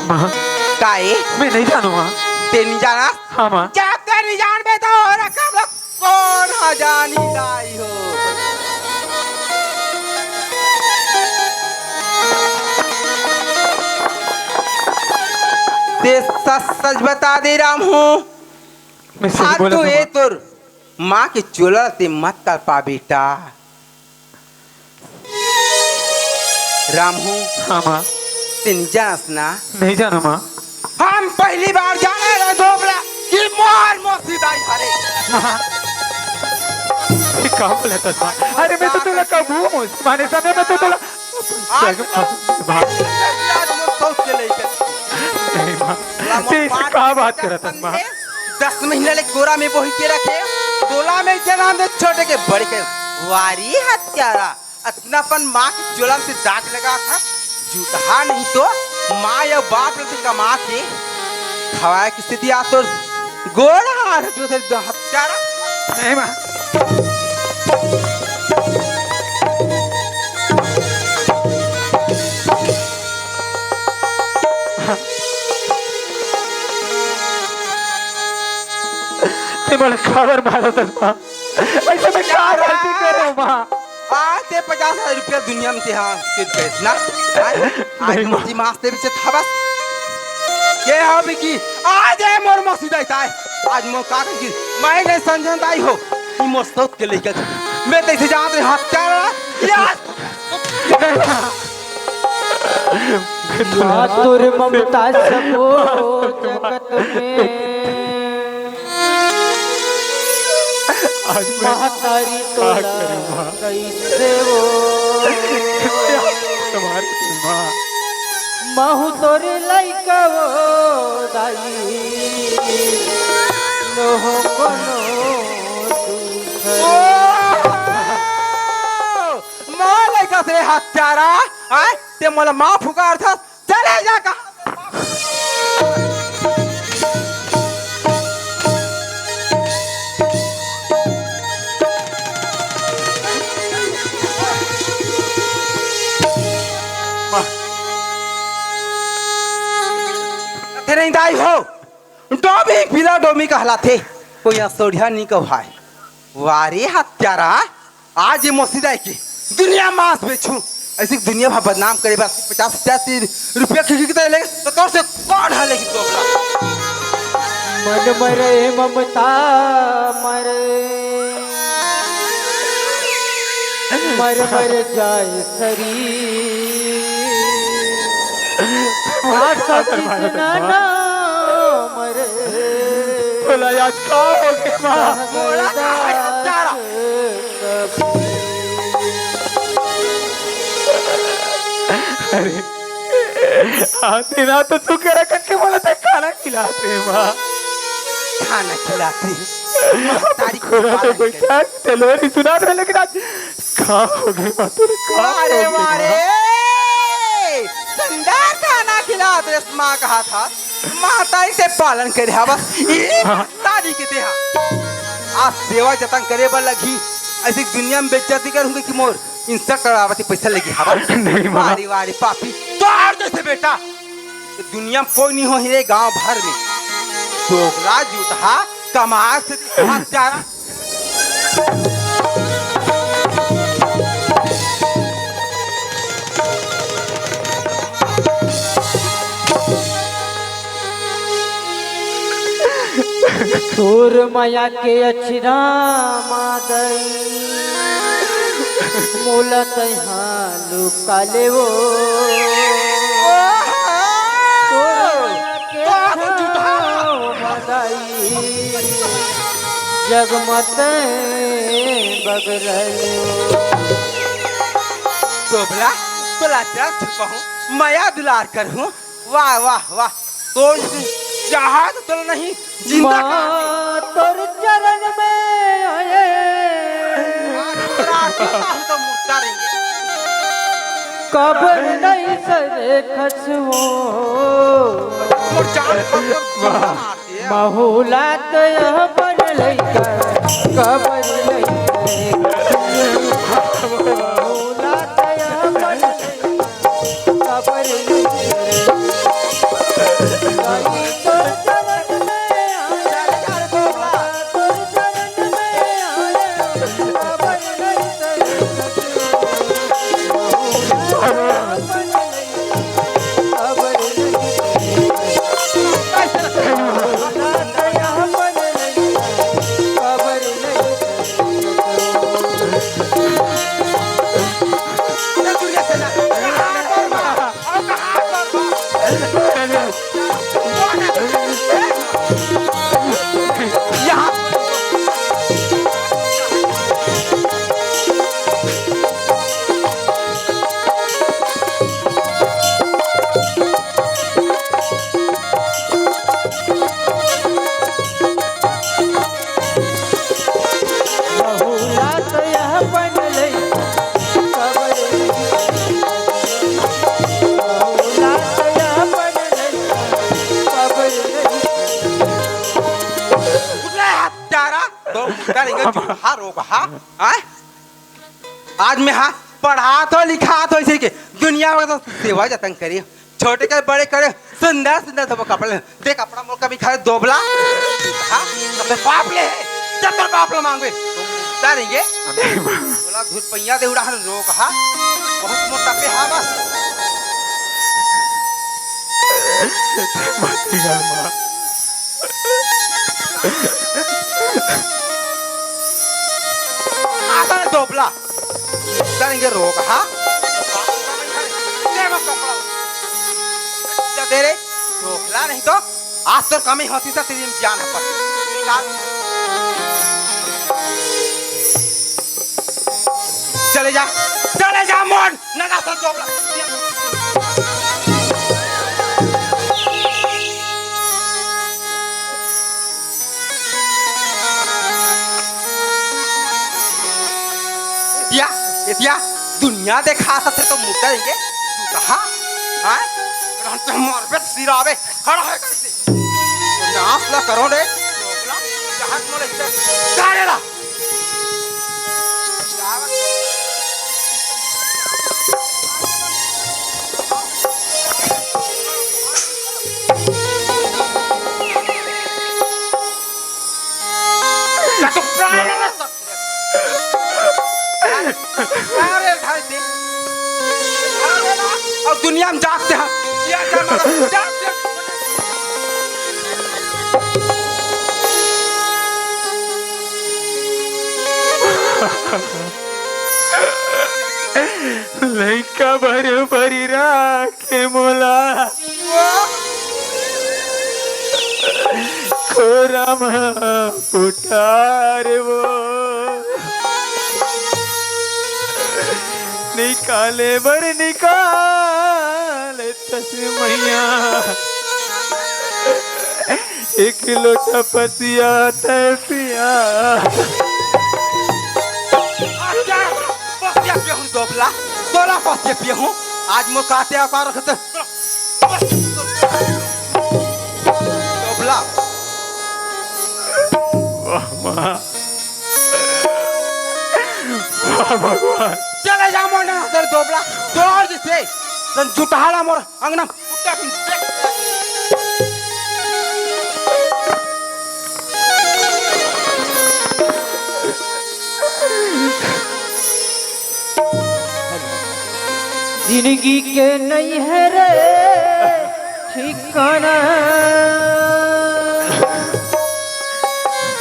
माँ काहे मैं नहीं जानू माँ। ते नहीं जाना? हाँ माँ। जब ते नहीं जान बे तो रकम लोग कौन जानी लाई हो? ते सच सच बता दे राम हूँ। मैं सच हाँ बोला तो था ये माँ। तुर माँ के चोला ते मत कर पा बेटा। राम हूँ हाँ माँ। ते नहीं जानस ना? नहीं जानू माँ। हम पहली बार जाने रहे दोबला कि मोर मोसी दाई हरे। माँ ये क्या बोला था माँ? अरे मैं तो तुला कब हूँ माने समय में तो तुला आज माँ आज मोर सोच के लेके नहीं माँ ये इससे कहाँ बात कर रहा था माँ? 10 महीने ले गोरा में बोही के रखे गोला में जन्म दे छोटे के बड़े के वारी हत्यारा अपनापन माँ के जुलम से दाग लगा था जूठा नहीं तो माँ या बाप ने कमा के खवाए की स्थिति आ तो गोरा हार जो थे हत्यारा नहीं माँ। ते बोला खबर मारो तो माँ ऐसे मैं क्या गलती कर रहा हूँ माँ? आते 50,000 रुपया दुनिया में हाँ किस कैस ना आज नहीं माँ। मुझे मास्ते पीछे था बस ये हो बिकी आज है मोर मसूदा है आज मोर कागज की मैं नहीं समझता आई हो कि मोर सोच के लेकर मैं तैसे जाते हाथ क्या यार मातुर ममता सबो जगत में आज मैं महतारी क्या तोला करूं माँ? कैसे वो तुम्हारी माँ महु तोरे लइका वो दाई लोहो कोनो माँ लेकर से हत्यारा आए ते मोला माँ फुकार था चले जा कहाँ नहीं दाई हो डोमी बिला डोमी कहला थे कोई सोढ़िया नहीं कहाय वारे हत्यारा आज ये मसीदा की दुनिया मांस बेचूं ऐसी दुनिया भर बदनाम करे बस 50-50 रुपया खिखी ले तो तोर से कौन हालेगी तोबला मन मरे ममता मरे मर मर जाए शरीर आशा कृष्णा ना मरे बोला याद क्या हो गया माँ? बोला ना हत्यारा अरे आते ना तो तू कह रहा करके बोला था खाना खिलाते माँ। खाना खिलाते तारीख खोला तो कोई क्या तेलो नहीं सुना था लेकिन आज कहाँ हो गई माँ तेरे कहाँ हो वारे गई वारे माँ? संदार खाना खिलाते माँ कहा था माताई से पालन करे हा बस तारी के देहा आज सेवा जतन करे बर लगी ऐसी दुनिया में बेइज्जती करूंगी कि मोर इंस्टा करावती पैसा लगी हवा नहीं माँ। वारी वारी पापी तो और जैसे बेटा दुनिया में कोई नहीं हो ही रे गांव भर में डोगरा जूठा कमाल से हत्यारा तोर माया के अछरा मादई मोला तहाँ लुकाले वो तोर माया के अछरा मादई जगमत बगरल दोबला तोला तेरा छुपाऊं माया दुलार करूं वाह वाह वाह तो चाहा तो तुम नहीं जिंदा माँ तोर चरण में आए तो मुर्दा रहेंगे कबर नहीं सरे खसवो और जान मारते हैं बहुला तो यह बन लइका कबर नहीं बहुला तो यह बन लइका कबर नहीं आज मैं हाँ पढ़ा तो लिखा तो इसे के दुनिया में तो सेवा जतन करी छोटे के बड़े करे सुंदर सुंदर सब कपड़े देख कपड़ा मोल कभी खाए दोबला हाँ अपने बाप ले जब तक बाप ले मांगे तारेंगे बोला धूप पैया दे उड़ा रोक हाँ बहुत मोटा पे हाँ बस आता दोबला तारेंगे रोक हाँ दे रे रोकला नहीं तो आज तो कमी होती था तेरी जान पर चले जा मोन नगा सा दोबला इतिया दुनिया देखा था तो मुद्दा देंगे तू कहा हाँ रहते हमारे पे सिरावे खड़ा है कैसे नाश ला करो रे रोकला जहाज मोले इधर गाड़े ला तो प्राण ना अरे भाई देख और दुनिया में जागते हैं जागते लइका भरे भरी राखे मोला खोराम पुठार वो निकाले बर निकाले तस्मैया एक लोटा पसिया तपिया दोबला तोला पसे पिए हूँ आज मो काटे आकार रखते दोबला वाह माँ वाह भगवान चले जा मोर ना तेरे दोबला दौड़ जिसे सन जुटाला मोर अंगना कुत्ता की जिंदगी के नहीं है रे ठिकाना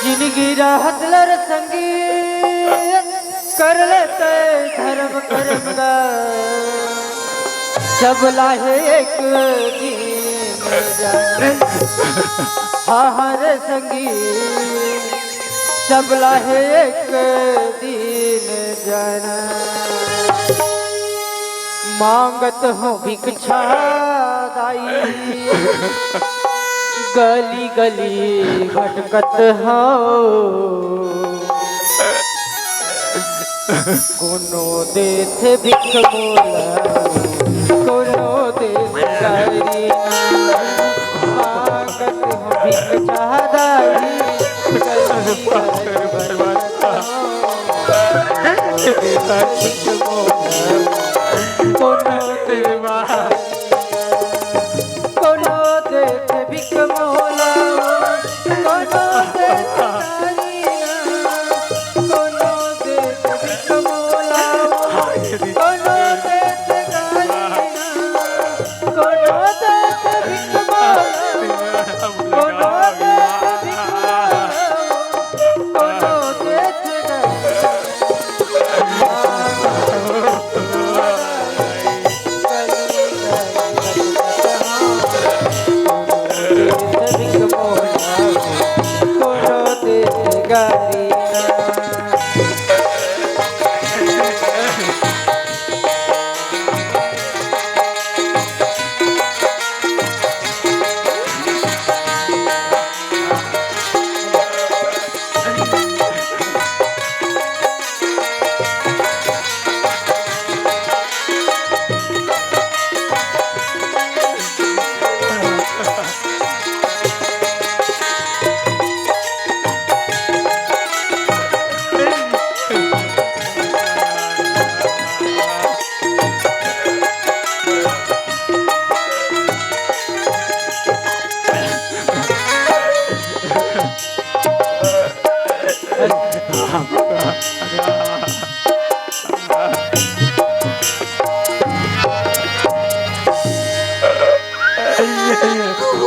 जिंदगी राहत लर संगी कर लेते धर्म कर्म का सब लाहे एक दिन हाँ रे संगी सब लाहे एक दिन जाना मांगत हो भिक्षा दाई गली गली भटकत हो कोनो देथे भिख मोला कोनो देथे गारी मांगत हो भिक्षा दाई गली गली भटकत हो कोनो देथे भिख मोला कोनो देथे कोनो देथे भिख मोला कोनो देथे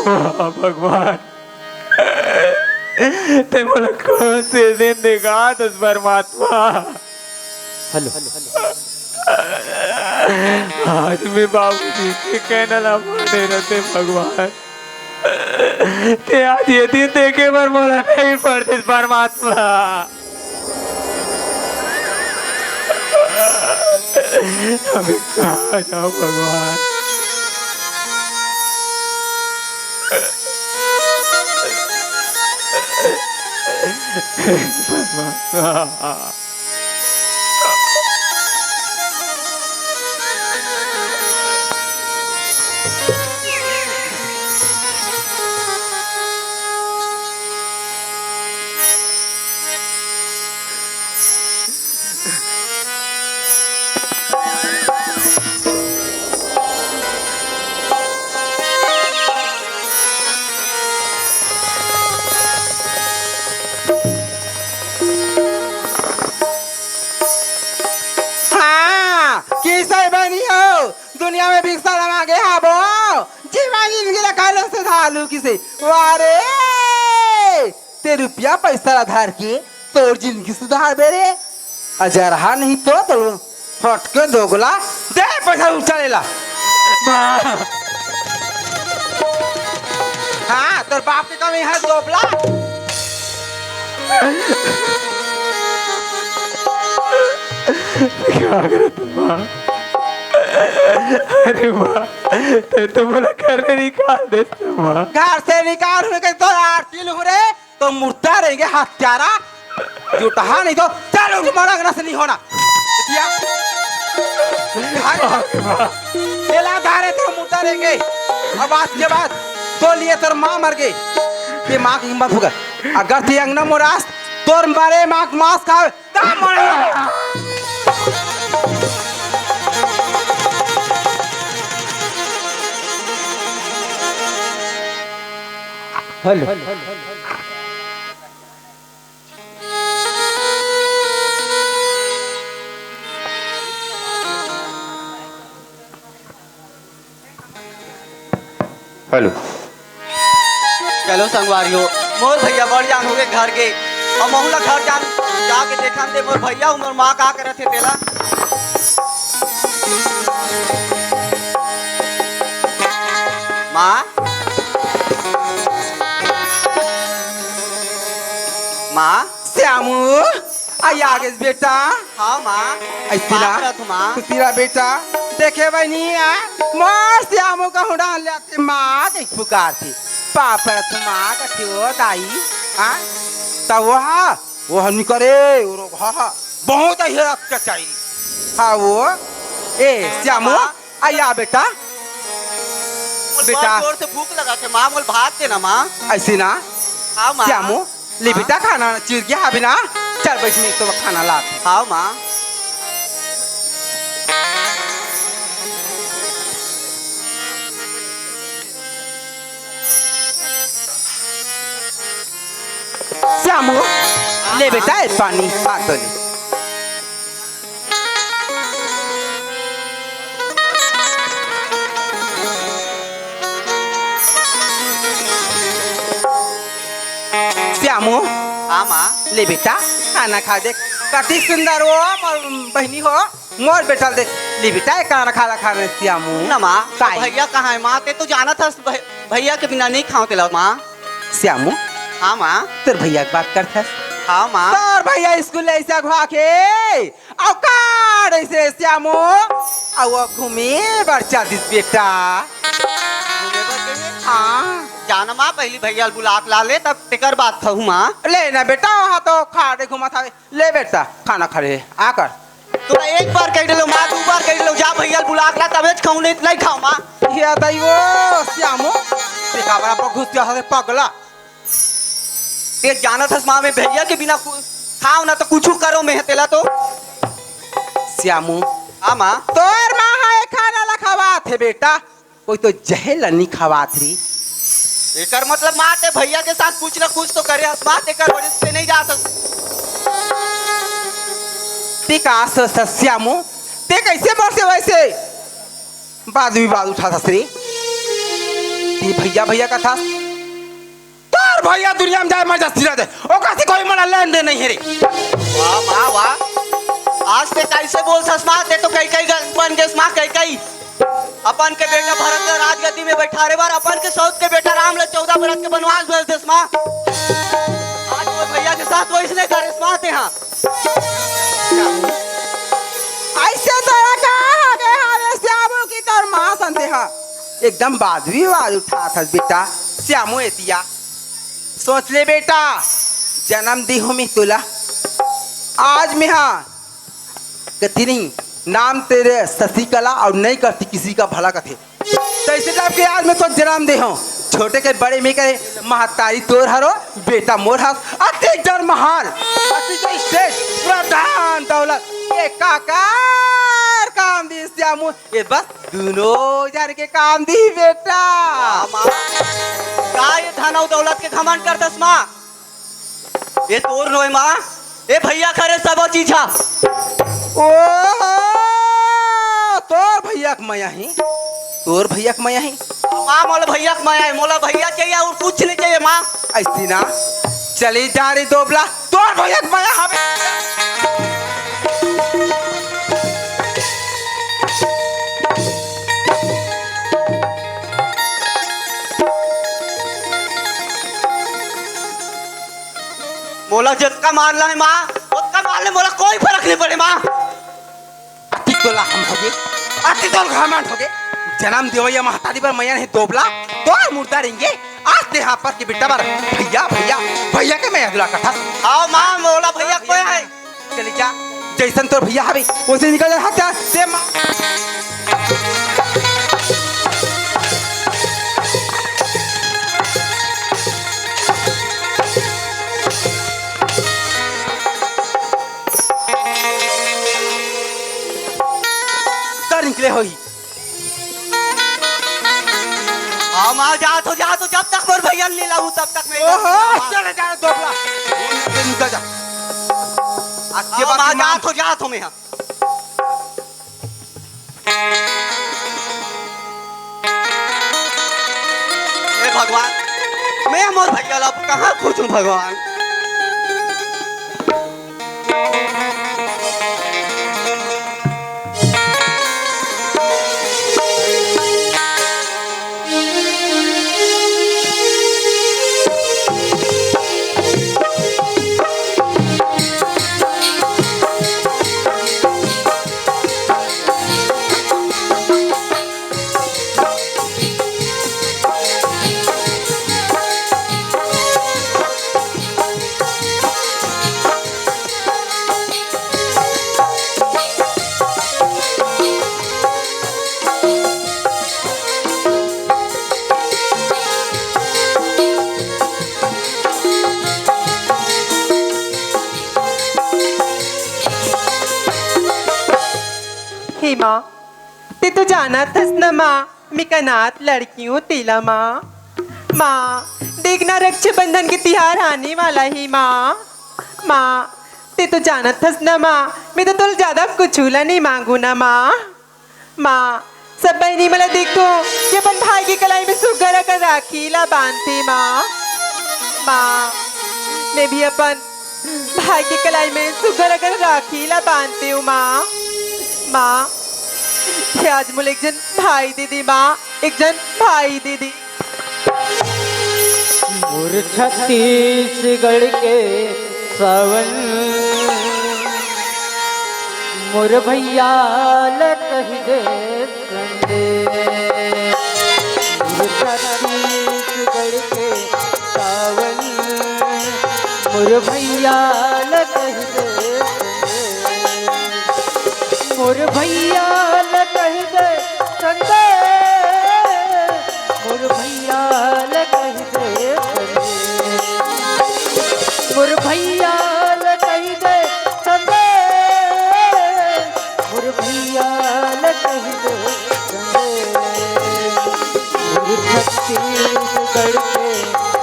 वाह भगवान, ते मला कौन से दिन दिखा दस परमात्मा। हेलो आज मैं बाबूजी के कहना ना माने रहते भगवान, ते आज ये दिन देखे पर मोला नहीं पड़ते परमात्मा। अभी कहाँ जाऊँ भगवान। भगवान दुनिया में भिक्षा मांगे हाँ बो जीवन जिंदगी लगा से धालू किसे वारे ते रुपया पैसा आधार के तोर जिंदगी सुधार बेरे अजरहा नहीं तो फट के दोगला दे पैसा उठा लेला। हाँ तोर बाप के कमी है दोबला। क्या करे तुम? अरे माँ तो बोला घर से निकाल दे माँ। घर से निकाल के तो आरती रे तो मुर्दा रहेंगे हत्यारा जुटहा नहीं तो चलो तुम्हारा से नहीं होना। धारे तो मुर्दा रहेंगे। अब आज के बाद तो लिए तोर माँ मर गई ये माँ की हिम्मत होगा अगर ती अंगना मोरास तोर मारे माँ मांस खावे तब मरेगा। हेलो हेलो चलो संगवारियों मोर भैया बड़ जान हो गए घर के और महुला घर जाके देखा दे मोर भैया मोर माँ का करत थे तेला। माँ माँ श्यामू आई आगे बेटा। हाँ माँ तेरा बेटा देखे बनी मार श्यामू का हुडा लेते माँ के पुकार थी पापा माँ का थी वो दाई हाँ तब वो हम करे हाँ बहुत ही अत्याचारी हाँ वो ए श्यामू आया बेटा बेटा जोर से भूख लगा के माँ बोल भात देना माँ ऐसी ना। हाँ माँ श्यामू ले बेटा खाना चिर गया अभी ना चल बैठ में तो खाना ला। हाँ माँ श्यामू ले बेटा पानी हाथ ले। श्यामू हाँ माँ ले बेटा खाना खा दे कति सुंदर हो मोर बहनी हो मोर बेटा देख ले बेटा खाना खाना श्यामू ना माँ भैया कहाँ है माँ ते तो जाना था भैया के बिना नहीं खाओ तेला माँ। श्यामू हाँ माँ तेरे भैया की बात करता। हाँ माँ तोर भैया स्कूल ऐसा घुआ के औकार ऐसे श्यामू और घूमे बच्चा दिस बेटा। हाँ जाना माँ पहली भैया बुला ला ले तब तेकर बात कहूँ माँ। ले ना बेटा वहाँ तो खा दे घुमा था ले बेटा खाना खा ले आकर तो एक बार कह दे माँ दो बार कह दे जा भैया बुला ला तब खाऊं नहीं खाऊं माँ। ये दैवो श्यामू देखा बड़ा पर घुस गया पगला एक जाना था माँ में भैया के बिना खाओ ना तो कुछ करो मैं तेला तो। श्यामू हाँ माँ तोर माँ है खाना ला खवा थे बेटा कोई तो जहेल नहीं खवा थी। एकर मतलब माँ ते भैया के साथ कुछ ना कुछ तो करे माँ तेकर वजह से नहीं जा सकते। श्यामू ते कैसे मर से वैसे बाद भी बाद उठा था श्री ती भैया भैया का था तोर भैया दुनिया में जाए मर जा सिरा दे ओ कासी कोई मना लेन दे नहीं है रे। वाह माँ वाह, आज ते कैसे बोल सस माँ, ते तो कई कई बन गए माँ, कई कई अपन के बेटा भरत के राजगद्दी में बैठा रे बार, अपन के सौत के बेटा राम ले 14 बरस के बनवास भेज देस माँ। आज वो भैया के साथ वो इसने करे माँ ते हाँ। ऐसे तोरा का आगे हावे श्यामू की तोर माँ संते हा एकदम बाजवी आवाज उठा था बेटा। श्यामू एतिया सोच ले बेटा, जन्म दी हूँ मैं तुला आज में हाँ कथी नहीं नाम तेरे शशिकला और नहीं करती किसी का भला कथे तैसे टाइप के आज मैं तो जन्म दे हूँ छोटे के बड़े में करे महतारी तोर हरो बेटा मोर हक अति जन महाल अति जो स्टेज प्रधान दौलत ये काकार काम दी श्यामू ये बस दोनों जन के काम दी बेटा। माँ का ये धन और दौलत के घमंड करतस माँ, ये तोर नोय माँ, ये भैया करे सब चीज हा। ओ तोर भैया के माया ही तोर भैया के माया ही माँ मोला भैया के माया है, मोला भैया चाहिए और कुछ नहीं चाहिए माँ। ऐसी ना चली जा रही दोबला तोर भैया के माया हमें मोला जितना मारना है माँ उतना मारने मोला कोई फर्क नहीं पड़े माँ। अति तोला हम होगे अति तोल घमंड होगे जन्म दियो या महतारी पर मैया नहीं दोबला तोर मुर्दा रहेंगे आज ते यहाँ पर के बेटा बार भैया भैया भैया के मैया दुला कथा आओ माँ मोला भैया कोई है चली जा जैसन तोर भैया हवे उसे निकल जा हत्या ते माँ निकले होई आओ माँ जा तो जब तक मोर भैया नहीं लाऊं तब तक मैं ओहो चले जा दोबला निकल जा आज के बाद माँ जा तो मैं हे भगवान मैं मोर भैया ला कहाँ खोजूं भगवान। हे माँ ते तो जाना थस न माँ मिकनाथ लड़की हूँ तीला माँ। माँ देखना रक्षाबंधन के त्योहार आने वाला ही माँ। माँ ते तो जाना थस न माँ मैं तो तुल ज्यादा कुछ नहीं मांगू ना माँ। माँ सब बहनी मला देखो कि अपन भाई की कलाई में सुगर कर राखी ला बांधते माँ। माँ मैं भी अपन भाई की कलाई में सुगर कर राखी ला बांधती हूँ माँ। माँ आज मुझे एक जन भाई दीदी माँ एक जन भाई दीदी मोर छत्तीसगढ़ के सावन मोर भैया लकह दे संदे मोर छत्तीसगढ़ के सावन मोर भैया लकह दे मोर भैया लकह दे संदे मोर भैया लकह दे मोर भैया लकह दे संदे मोर भैया लकह दे संदे मोर छत्तीसगढ़ के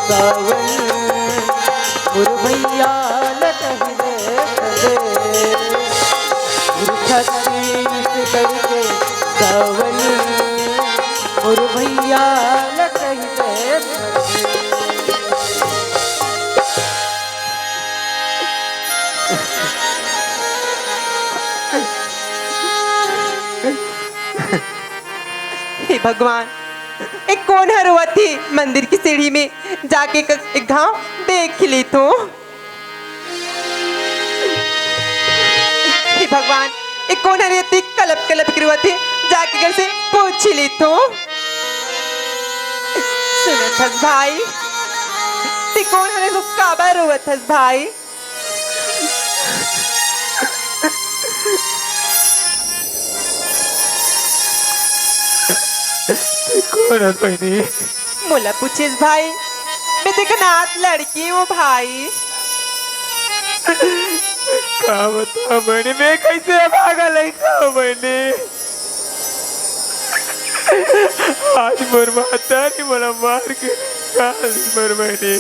सावन मोर भैया लकह दे संदे छत्तीसगढ़ के सावन मोर भैया लकह दे भगवान, एक कौन हरुआ थी मंदिर की सीढ़ी में जाके एक घाव देख ली तो। हे भगवान, एक कौन हरुआ थी कलप कलप की थी जाके घर से पूछ ली तो। सुनो थस भाई, ते कौन हरे को काबा रुआ थस भाई। कौन है बहनी? मोला पूछिस भाई, मैं देखनाथ लड़की हूँ भाई। क्या बताओ बहनी, मैं कैसे भागा लड़का हूँ बहनी। आज मोर माता नहीं बोला मार के निकाल मोर बहनी।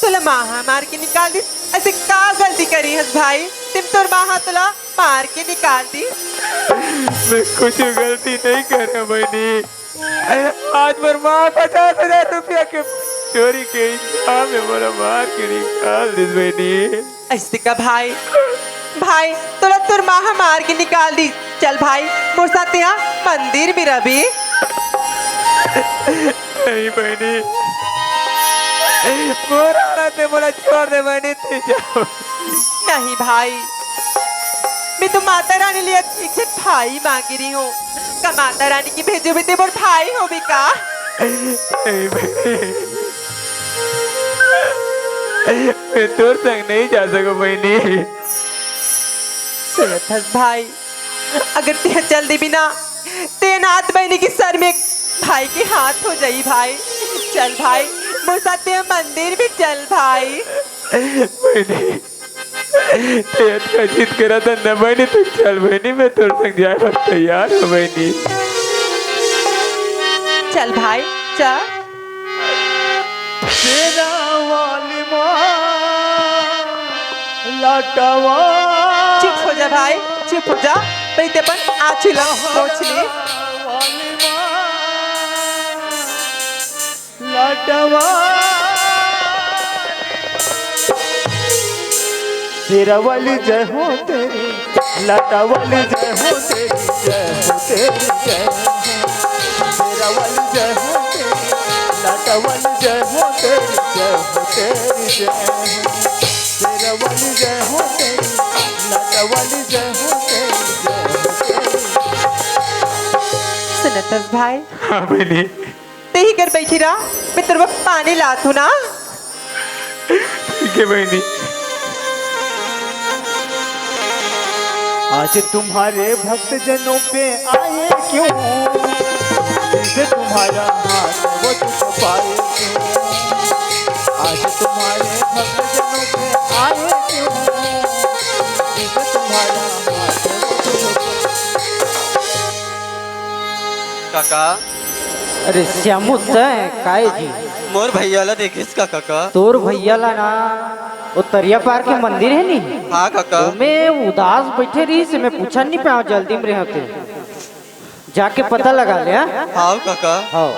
तुला माहा मार के निकाल दी, ऐसे का गलती करी हस भाई, तुम तोर माहा तुला मार के निकाल दी। मैं कुछ गलती नहीं कर रहा बहनी। आज मोर माँ 50,000 रुपया के चोरी के इल्जाम में मोला मार के निकाल दी बहनी। ऐसे का भाई, भाई तुला तोर माहा मार के निकाल दी। चल भाई मोर साथ यहाँ मंदिर में रही। नहीं बहनी, मोरा रहते मोला छोड़ दे बहनी, तू जाओ। नहीं भाई, मैं तो माता रानी लिए एक भाई मांगी रही हूँ। का माता रानी की भेजो भी ते मोर भाई हो भी का। नहीं बहनी, मैं तोर संग नहीं जा सकूं बहनी। सुनत हस भाई, अगर ते चल दी बिना ते नाथ बहनी की सर में भाई के हाथ हो जाई भाई। चल भाई मोर साथ ते मंदिर भी चल भाई। बहनी तेज का जिद करा था न बहनी, तू चल बहनी, मैं तोर संग जाए पर तैयार हूँ बहनी। चल भाई चल। तेरा वाली लाटावा चुप हो जा भाई, चुप हो जा। भाई ते अपन आँचला पोंछ ली। लाटावा तेरा वाली जय हो तेरी, लाटा वाली जय हो तेरी, जय हो तेरी जय हो। तेरा वाली जय हो तेरी, लाटा वाली जय हो तेरी, जय हो तेरी जय हो। तेरा वाली जय हो तेरी, लाटा वाली जय हो तेरी, जय हो तेरी। सुनतस भाई, हाँ बहनी, ते ही कर बैठी रहा, मैं तेरे को पानी लातू ना। ठीक है बहनी। आज तुम्हारे भक्त जनों पे आए क्यों, जिसे तुम्हारा हाथ वो तुझ पाए क्यों। आज तुम्हारे भक्त जनों पे आए क्यों, जिसे तुम्हारा हाथ वो तुझ पाए। काका अरे श्यामू तय काय जी मोर भैयाला देखिस का काका। तोर भैयाला ना वो तरिया पार के मंदिर है नी। हाँ काका। मैं उदास बैठे रही से मैं पूछा नहीं पाया, जल्दी में रहते जाके पता लगा ले। हाँ काका। हाँ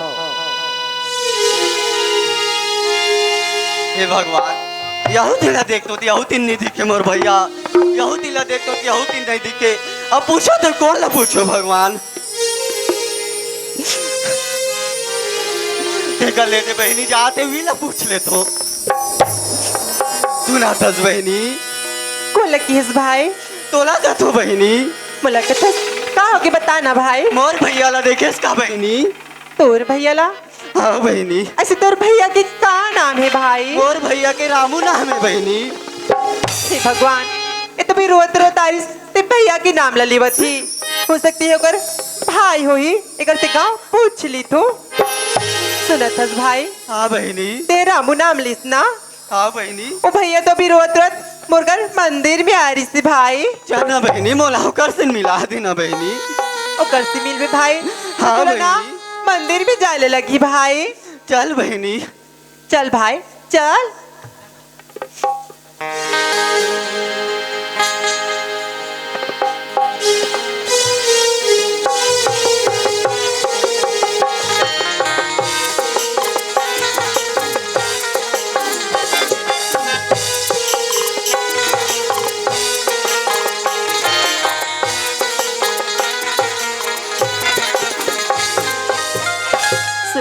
हे भगवान, यहू दिला देख तो यहू तीन नहीं दिखे मोर भैया, यहू दिला देख तो यहू तीन नहीं दिखे। अब पूछो तो कौन ला पूछो भगवान। कर लेते बहनी जाते हुई ला पूछ ले तो तू ना थस बहनी। को लकी हस भाई, तोला का तो बहनी मुलाकात का होके बताना भाई। मोर भैया ला देखेस का बहनी। तोर भैया ला? हाँ बहनी। ऐसे तोर भैया के का नाम है भाई? मोर भैया के रामू नाम है बहनी। हे भगवान, ये तो भी रोत रोत आ रही ते भैया के नाम ला लेवत थी। हो सकती है अगर भाई होई एकर से गाँव पूछ ली तो। सुनत हस भाई, हाँ बहनी। ते रामू नाम लिस ना। हाँ बहनी। ओ भैया तो भी रोत रोत मुर्गर मंदिर में आ रही थी भाई। जाना बहनी, मोला होकर से मिला देना बहनी। ओ कर से मिल भी भाई। हाँ तो ना बहनी। मंदिर में जाने लगी भाई। चल बहनी। चल भाई चल।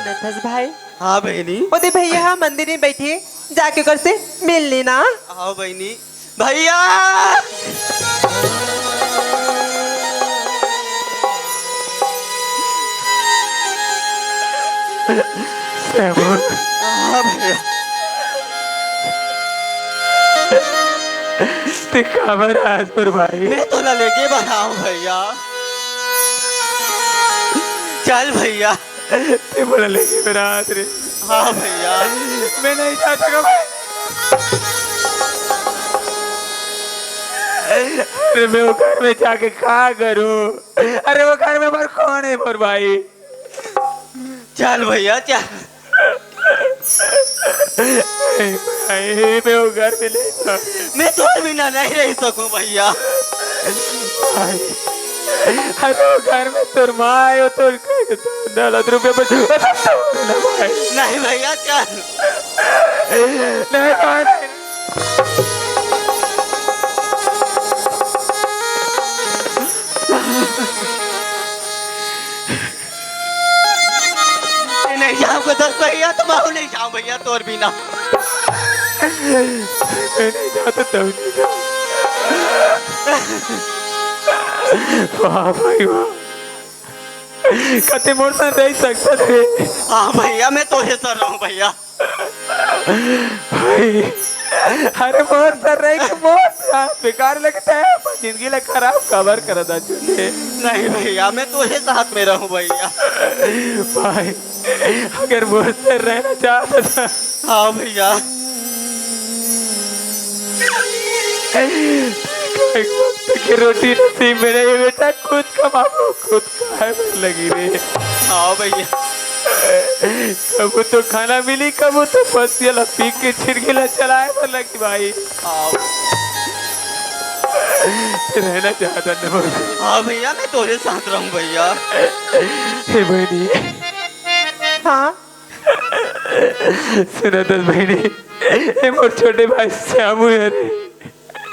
सुनत हस भाई हाँ बहनी। ओदे भैया हाँ मंदिर में बैठे जाके ओकर से मिल लेना। हाँ बहनी। भैया श्यामू हाँ भैया। ते काबर आज पर भाई मैं तो ना लेके बनाऊं भैया। चल भैया। ते बोला लेके मेरा हाथ रे। हाँ भैया। मैं नहीं चाहता कि भाई अरे मैं वो घर में जाके क्या करूं? अरे वो घर में पर कौन है पर भाई? चल भैया चल। भाई मैं वो घर में ले जा। मैं तो बिना नहीं रह सकूं भैया। भाई अरे वो घर में तुर माँ आयो तो ₹10,000 भाई नहीं भैया चल। नहीं भाई नहीं जाऊंगा 10 भैया तो मैं नहीं जाऊं भैया तोर बिना। मैं नहीं जाता तब नहीं जाऊँ। वाह भाई वाह कते मोर से रह सकता थे हाँ भैया मैं तो ही सर रहा हूँ भैया। भाई अरे मोर से रह के मोर बेकार लगता है जिंदगी ला खराब कवर कर दा चुके। नहीं भैया मैं तो ही साथ में रहूं भैया। भाई अगर मोर से रहना चाहता था हाँ भैया। एक वक्त की रोटी नसीब में नहीं बेटा खुद कमाओ खुद खाए में लगी रे। हाँ भैया। कब तो खाना मिली कब तो पसिया पी के छिड़केला चलाए पर लगी भाई। हाँ रहना चाहता न हाँ भैया मैं तो ही साथ रहूं भैया। हे बहनी हाँ सुना दस बहनी ये मोर छोटे भाई श्यामू है रे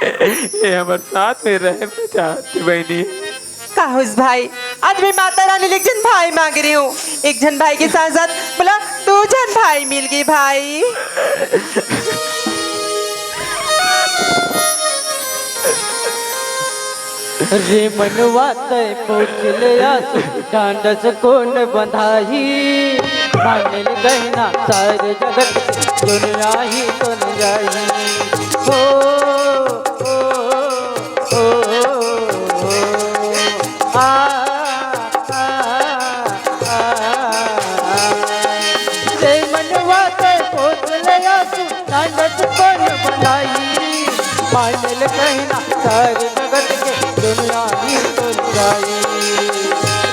ये हमारे साथ में रहे चाहते बहनी। काहुस भाई आज मैं माता रानी एक जन भाई मांग रही हूँ। एक जन भाई के साथ साथ बोला 2 जन भाई मिल गए भाई। रे मनवा तय पूछ ले आसु डांडस कोन बंधाई मानल गहना सारे जगत दुनिया ही सुन जाई। हो ओ, आ, आ, रे मनवा तय पूछ ले आसु डांडस कोन बंधाई मानल गहना सारे जगत के दुनिया ही तो जाए।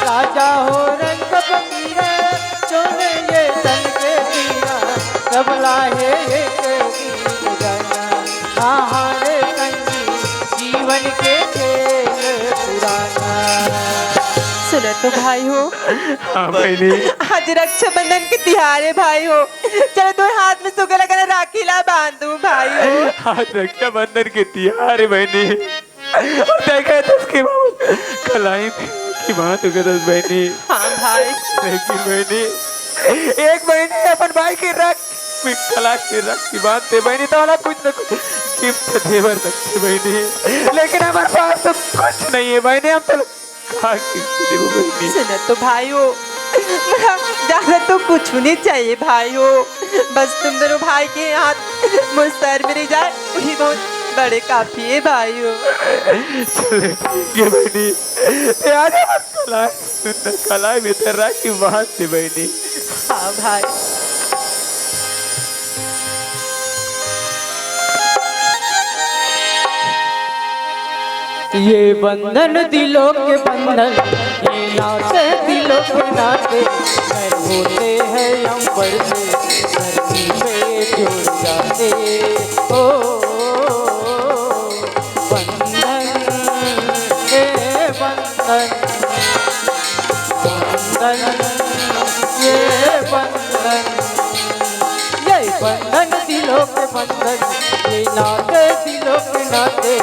राजा हो रंग फकीर चोने ये तन के दीना सब लाहे एक गीत गाना हारे संगी जीवन के खेल पुराना। सुनो तो भाई हो हाँ बहनी आज रक्षाबंधन के त्योहार है भाई हो। चलो दो हाथ में सुगला कर राखी ला बांधू भाई हो। आज रक्षाबंधन के त्योहार है बहनी और देखा था उसके बाद कलाई की बात हो गई बहनी। हाँ भाई लेकिन बहनी एक बहनी अपन भाई की रख कलाई की रख की बात थे बहनी तो वाला कुछ न कुछ गिफ्ट देवर सकते बहनी लेकिन हमारे पास तो कुछ नहीं है बहनी। हम तो कहा गिफ्ट देवो बहनी। सुनो तो भाई हो ज्यादा तो कुछ नहीं चाहिए भाई हो। बस तुम दोनों भाई के हाथ मुझ सर में रह जाए वही बहुत बड़े काफी है भाई हो। चले ठीक है बहनी ते आज कलाई सुंदर कलाई में तेरा की बात थी बहनी। हाँ भाई ये बंधन दिलों के बंधन ये नाते दिलों के नाते मैं होते हैं अंबर से धरती पे जुड़ जाते। ओ बंधन ये बंधन बंधन ये बंधन दिलों के बंधन ये नाते दिलों के नाते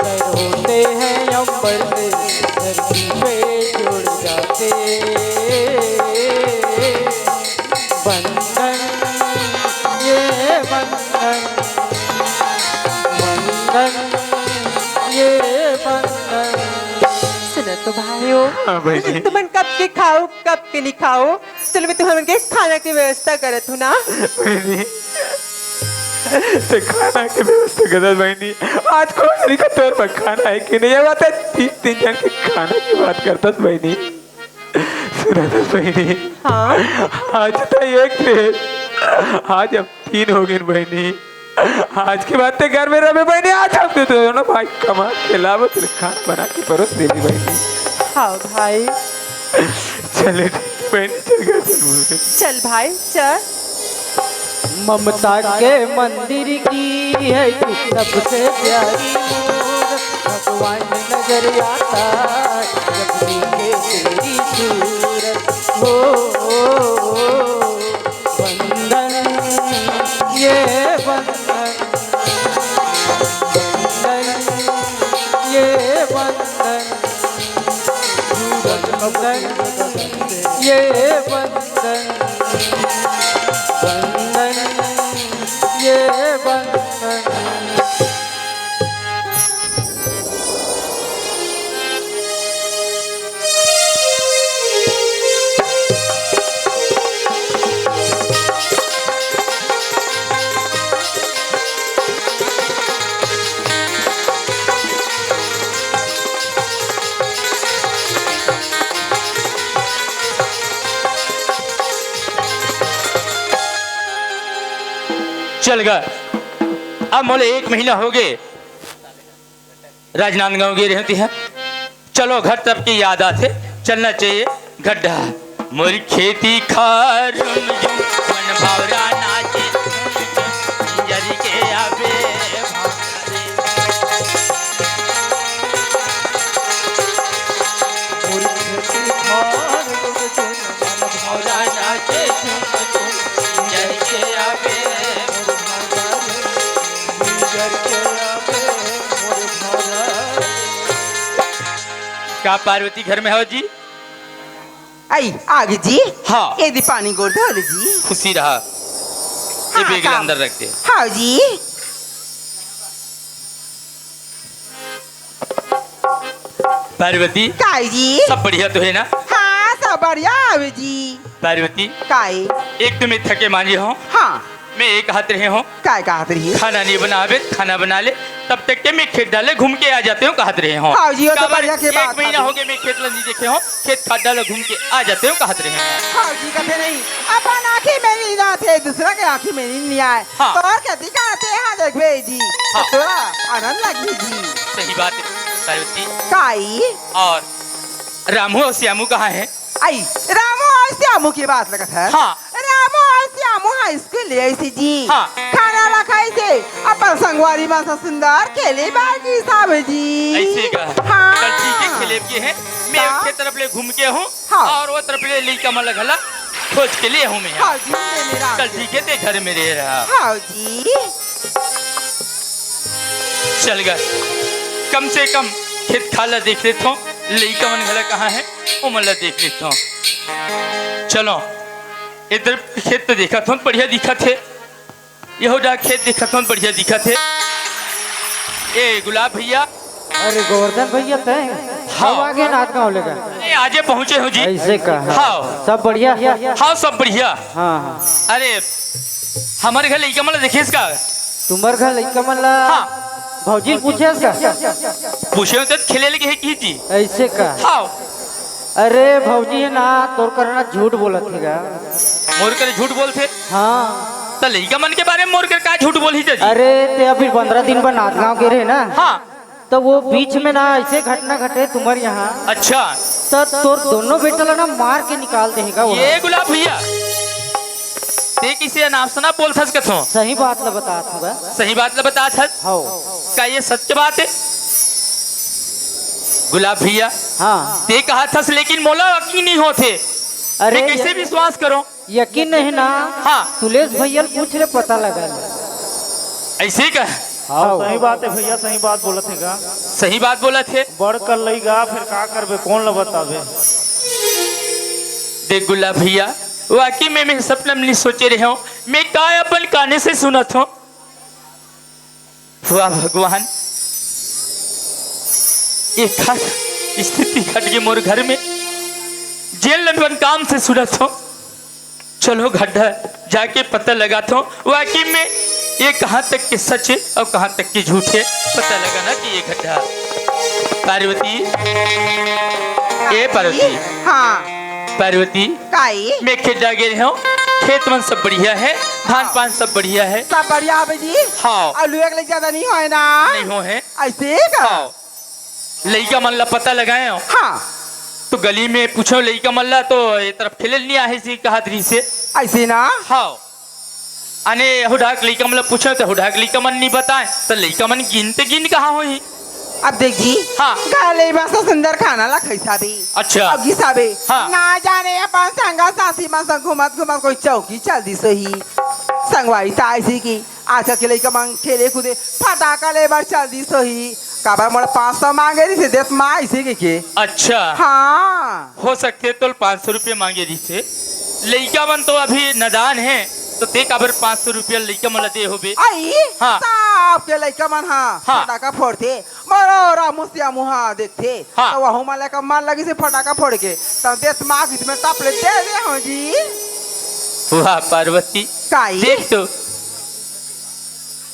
मैं होते हैं अंबर से धरती पे जुड़ जाते। हाँ बहनी। तुमन कब के खाओ कब के नहीं खाओ, चलो मैं तुम्हारे के खाना की व्यवस्था करत हूँ ना। बहनी ते खाना की व्यवस्था करत बहनी, आज कौन नहीं का तोर पर खाना है कि नहीं, ये बात है 3 जन के खाना की बात करतस बहनी। सुनतस बहनी, हाँ आज तो एक थे, आज अब 3 हो गए बहनी। आज के बाद ते घर में रहे बहनी, आज हम तो दोनों भाई कमा के लावो तेरे खाना बना के परोस दे दी बहनी। हाँ भाई चले बहनी, चल घर चल। चल भाई चल। ममता के मंदिर की है तू सबसे प्यारी मूरत, भगवान नजर आता जब देखे तेरी सूरत। हो बंधन ये बंधन, बंधन ये बंधन, बंधन ये बंधन, बंधन ये बंधन। चल गया। अब मोले 1 महीना हो गए राजनांदगांव गए रहती है। चलो घर तब की याद आते, चलना चाहिए गड्ढा। मोरी खेती खार मन भावरा नाचे जरी के आबे भावरा नाचे जरी के आबे। क्या पार्वती घर में हो जी? आई आगे जी। हाँ। ये दी पानी गोड़ धोल जी। खुशी रहा। ये हाँ, बैग काम। अंदर रख दे। हाँ जी। पार्वती काय जी। सब बढ़िया तो है ना? हाँ सब बढ़िया आवे जी। पार्वती काय। एक तो मैं थके मांझे हूँ, हाँ मैं एक हाथ रहे हूँ, काय कहत रही है। खाना नहीं बनावे, खाना बना ले, तब तक के मैं खेत डाले घूम के आ जाते हूँ, कहत रहे हूँ। हाँ जी, वो तो काबर बढ़िया के बात 1 महीना है। हो गया मैं खेत नहीं देखे हूँ, खेत खाद डाले घूम के आ जाते हूँ, कहत रहे हैं। हाँ जी कहते नहीं, अपन आँखी में नहीं जाते, दूसरा के आँखी में नहीं आए। हाँ। तो और कहती कहते यहाँ देख बे जी। हाँ। थोड़ा आनंद लगी जी। सही बात है पार्वती। काई। और रामू और श्यामू कहाँ है? आई रामू और श्यामू की बात लगत है। हाँ। रामू और श्यामू हाई स्कूल ले आई जी। हाँ। खाना रखाई से अपन संगवारी मासा सुंदर खेले बाजी साहब जी। ऐसे का? हाँ। चल ठीक है, खेले के हैं। मैं हाँ। के तरफ ले घूम के हूँ, हाँ। और वो तरफ ले ली कमल घला खोज के लिए हूँ मैं यहाँ। हाँ जी मेरा। चल ठीक है, ते घर में रह रहा। हाँ जी। चल गया। कम से कम खेत खाला देख लेता हूँ, लड़का मन घला कहाँ है वो मला देख लेता हूँ। चलो इधर खेत तो देखा था, बढ़िया दिखा थे। यहो जा खेत देखा था, बढ़िया दिखा थे। ए गुलाब भैया। अरे गोवर्धन भैया तय हाँ। हम आगे नाथ गाँव लेगा। ए आजे पहुँचे हो जी। ऐसे का? हाँ। सब बढ़िया। हाँ सब बढ़िया। हाँ हाँ। अरे हमारे घर लड़का मला देखे इसका। तुम्हार घर लड़का मन ला हाँ। भौजी पूछे इसका? पूछे तो खेले लगे है की जी। ऐसे का? हाँ। अरे भौजी है ना तोर करना झूठ बोलत थेगा। मोर कर झूठ बोलते? हाँ। तो लड़का मन के बारे में मोर कर का झूठ बोल ही जी? अरे ते अभी 15 दिन बाद नाथ गाँव के रहे ना। हाँ। तो वो बीच में ना ऐसे घटना घटे तुम्हारे यहाँ, अच्छा। तो तोर दोनों बेटा ला ना मार के निकाल देगा वो। ये गुलाब भैया ते किसी नाम सुना बोल थस कथो? सही बात ला बता दूंगा। सही बात ला बता था। हाँ। का ये सच बात है गुलाब भैया? हाँ। ते कहा थस, लेकिन मोला यकीन नहीं होते। अरे मैं कैसे विश्वास करूं? यकीन नहीं ना? हाँ। तुलेश भैया पूछ ले, पता लगा ले। ऐसे का? हाँ। सही बात है भैया, सही बात बोलत है का। सही बात बोला थे। बड़ कर लईगा फिर का करबे, कौन ला बतावे। देख गुलाब भैया, वाकई में मैं सपना में नहीं सोचे रहे हूँ, मैं का अपन काने से सुनत हूँ। वाह भगवान, एक स्थिति घट गई मोर घर में। जेल में काम से सुनत हो, चलो गड्ढा जाके पता लगाता हूँ वाकई में ये कहाँ तक के सच है और कहाँ तक के झूठ है, पता लगाना कि ये गड्ढा। पार्वती, ए पार्वती, हाँ पार्वती, काई मैं खेत जा गए हूँ, खेत में सब बढ़िया है, धान पान सब बढ़िया है। सब बढ़िया है जी। हाँ। आलू एक ले ज्यादा नहीं है ना। नहीं हो है। ऐसे का। हाँ। लइका मन ला पता लगाए हो। हाँ। तो गली में पूछो लइका मन ला तो ये तरफ खेले नहीं आए सी कहा दरी से। ऐसे ना। हाँ। अने हुडाक लइका मन ला पूछो तो हुडाक लइका मन नहीं बताए तो लइका मन गिनते गिन कहाँ होई। अब देख जी। हाँ। गाले बस सुंदर खाना ला खैसा भी। अच्छा। अब घिसाबे। हाँ। ना जाने अपन संगा साथी में संग घुमत घुमत कोई चौकी चल दी सही। संगवाई ताईसी की आजकल के लइका मांग खेले कूदे फटाका ले बार चल दी सही। काबर मोड़ा 500 मांगे रही से देत माँ इसी के। अच्छा। हाँ। हो सकते तो 500 रुपये मांगे रही से। लइका मन तो अभी नदान है तो ते काबर 500 रुपया लइका मन ला दे होबे। आई। हाँ। आपके लइका मन हाँ। हाँ। फटाका फोड़ते बड़ो रामुसिया मुहा देखते। हाँ। तो वहाँ माले का मन लगी से फटाका फोड़ के तब देत माँ इसमें टप ले दे हो जी। वाह पार्वती, काई। देख तो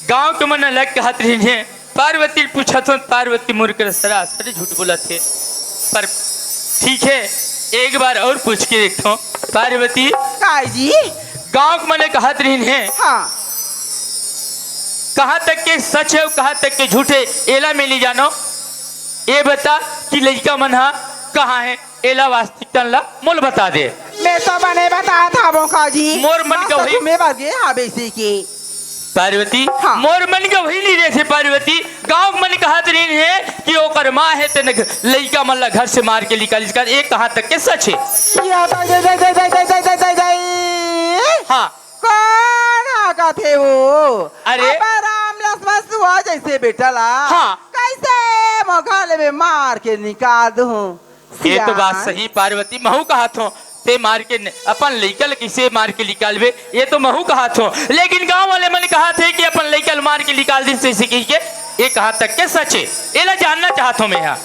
गांव के मन अलग कहत रही है। पार्वती पूछा तो पार्वती मुर्ख सरासर झूठ बोला थे। पर ठीक है एक बार और पूछ के देखता हूँ। पार्वती, काई जी। गांव के मन कहत रही है हाँ। कहाँ तक के सच है और कहाँ तक के झूठ है एला में नहीं जानो। ये बता कि लड़का मन हा कहाँ है, एला वास्तविकता ला मोल बता दे। मैं तो बने बताया था बोका जी। मोर मन का वही। मैं बात गए हाँ बेसी की। पार्वती, हाँ। मोर मन का वही नहीं रहे थे। पार्वती, गांव मन कहत रही है कि ओकर माँ है तेन लड़का मन ला घर से मार के निकाल इसका। एक कहाँ तक के सच है। या तो हाँ। कौन आका थे वो? अरे। अब राम लक्ष्मण सुहा जैसे बेटा ला। हाँ। कैसे मगाले में मार के निकाल दूं? ये तो बात सही पार्वती, महू कहा थो ते मार के अपन लइकल किसे मार के निकालबे, ये तो महू कहा थो। लेकिन गांव वाले मन कहा थे कि अपन लइकल मार के निकाल दी से के ये कहाँ तक के सच है एला जानना चाहत हूँ मैं। यहाँ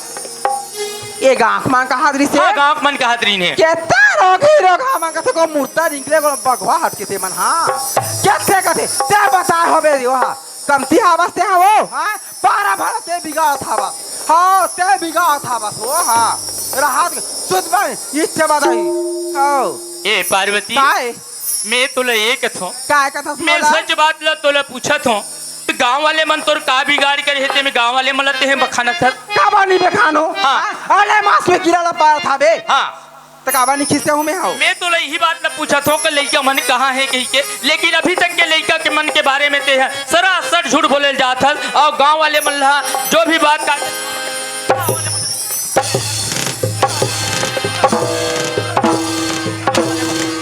ये गांव मान कहा दृश्य। हाँ, गांव मन कहा दरी ने केता रोग हम कथे को मूर्ता निकले को बगवा हट के थे मन। हाँ कैसे कथे ते बता होबे रे वहा कमती हवस ते हो। हाँ 12 भर ते बिगा था बस। हाँ ते बिगा था बस वो। हाँ राहत सुध बन इच्छा बधाई। हो ए पार्वती, काय मैं तोला एक थो काय कथा मैं सच बात ला तोला पूछा थो तो गांव वाले मन तोर का बिगाड़ कर हेते में गांव वाले मन लते हैं बखाना था। काबानी पे खानो। हाँ। अरे मास में कीड़ा ला पार था बे। हाँ तो काबानी खिसे हूं मैं। हो मैं तो यही बात न पूछा थो कि लड़का मन कहाँ है कहीं के। लेकिन अभी तक के लड़का के मन के बारे में ते है सरासर झूठ बोले जाता है। और गांव वाले मन ला जो भी बात का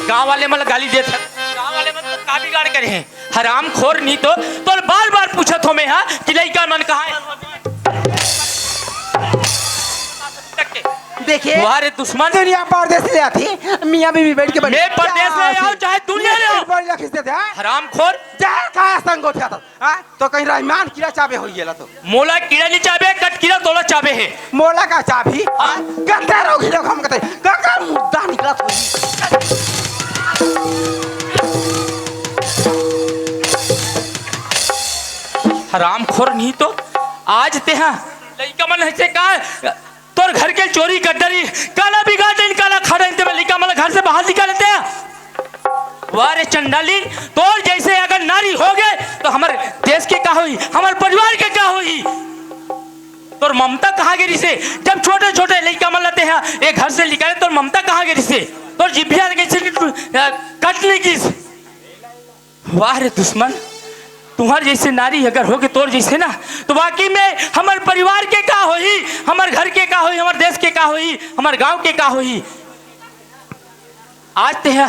गांव वाले मन गाली देते हैं। गांव वाले मन तो का बिगाड़ करे हैं हराम खोर नहीं तो बार बार पूछा थो मैं हाँ कि लड़का मन कहाँ है। देखिए तुम्हारे दुश्मन दुनिया परदेश ले आती मियां बीवी बैठ के बड़ी। मैं परदेश ले आओ चाहे दुनिया ले आओ। बड़ी खिस देते हैं हराम खोर जहर का संग उठा था। हां तो कहीं रहमान कीड़ा चाबे हो गेला तो मोला कीड़ा नहीं चाबे कट कीड़ा तोला चाबे है। मोला का चाबी हाँ। गंदा रोगी लोग हम कहते काका मुद्दा निकला तो हराम खोर नहीं तो आज ते हाँ लड़का मन है का तोर घर के चोरी गड्डरी काला बिगाड़ दे काला खड़ा इंते में लड़का मन घर से बाहर निकाल लेते हैं। वारे चंडाली तोर जैसे अगर नारी हो गए तो हमारे देश के क्या हुई, हमारे परिवार के क्या हुई। तोर ममता कहाँ गिरी से जब छोटे छोटे लड़का मन लेते हैं ये घर से निकाले तोर ममता कहाँ गिरी से तोर जिभ्या कैसे कटने की। वाह रे दुश्मन, तुम्हारे जैसे नारी अगर होगे तोर जैसे ना तो वाकई में हमारे परिवार के का होई, हमारे घर के का होई, हमारे देश के का होई, हमारे गांव के का होई। आज ते हैं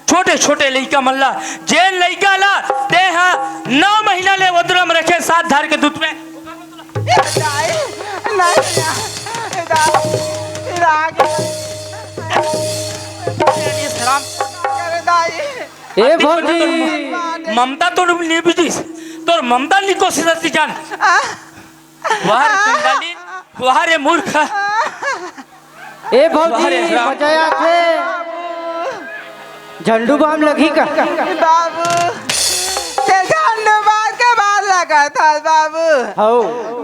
छोटे छोटे लड़का मल्ला जेल लड़का ला ते हैं 9 महीना ले उद्रम रखे 7 धार के दूध में। ए भौजी ममता तो नहीं बुझीस तोर ममता नहीं कोशिश जान। वाह रे चंडाली, वाह रे मूर्ख, ए भौजी अरे राम। मजा आथे झंडू बाम लगी का बाबू ते झंडू बाम के बाद लगा था बाबू हो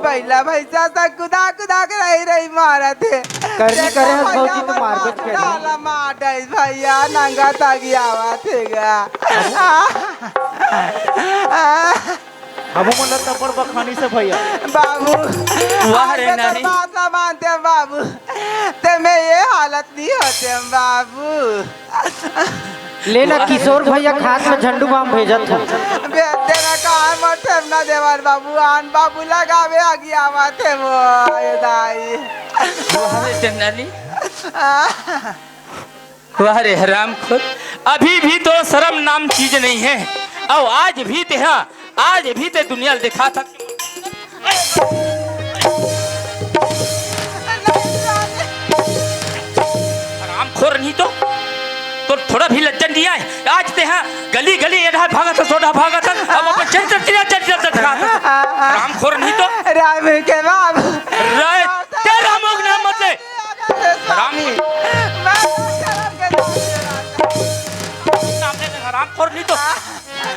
पहला भैसा तक कुदा कुदा के रही मारा थे करनी करे हस भौजी तो मारबत कर डाला मार दे भैया नंगा तागी आवा थेगा हमू मन तपड़ बखानी से भैया बाबू वाह रे नारी। बात ना मानते हैं बाबू ते में ये हालत नहीं होते हैं बाबू लेना किशोर भैया खास में झंडू बाम भेजत हो बेटे ना कहा मठे ना देवर बाबू आन बाबू लगावे आगे आवा थे वो ये दाई वाह रे तेनाली, वाह रे हराम खुद, अभी भी तो शर्म नाम चीज नहीं है। और आज भी तेरा आज भी ते दुनिया दिखा था हराम खोर नहीं तो थोड़ा भी लज्जन दिया है। आज ते हाँ गली गली एढ़ा भागा था सोढ़ा भागा था अब अपन चरित्र दिखा था हराम खोर नहीं तो राम के बाबू राय तेरा मुख नाम मत ले हराम हराम खोर नहीं तो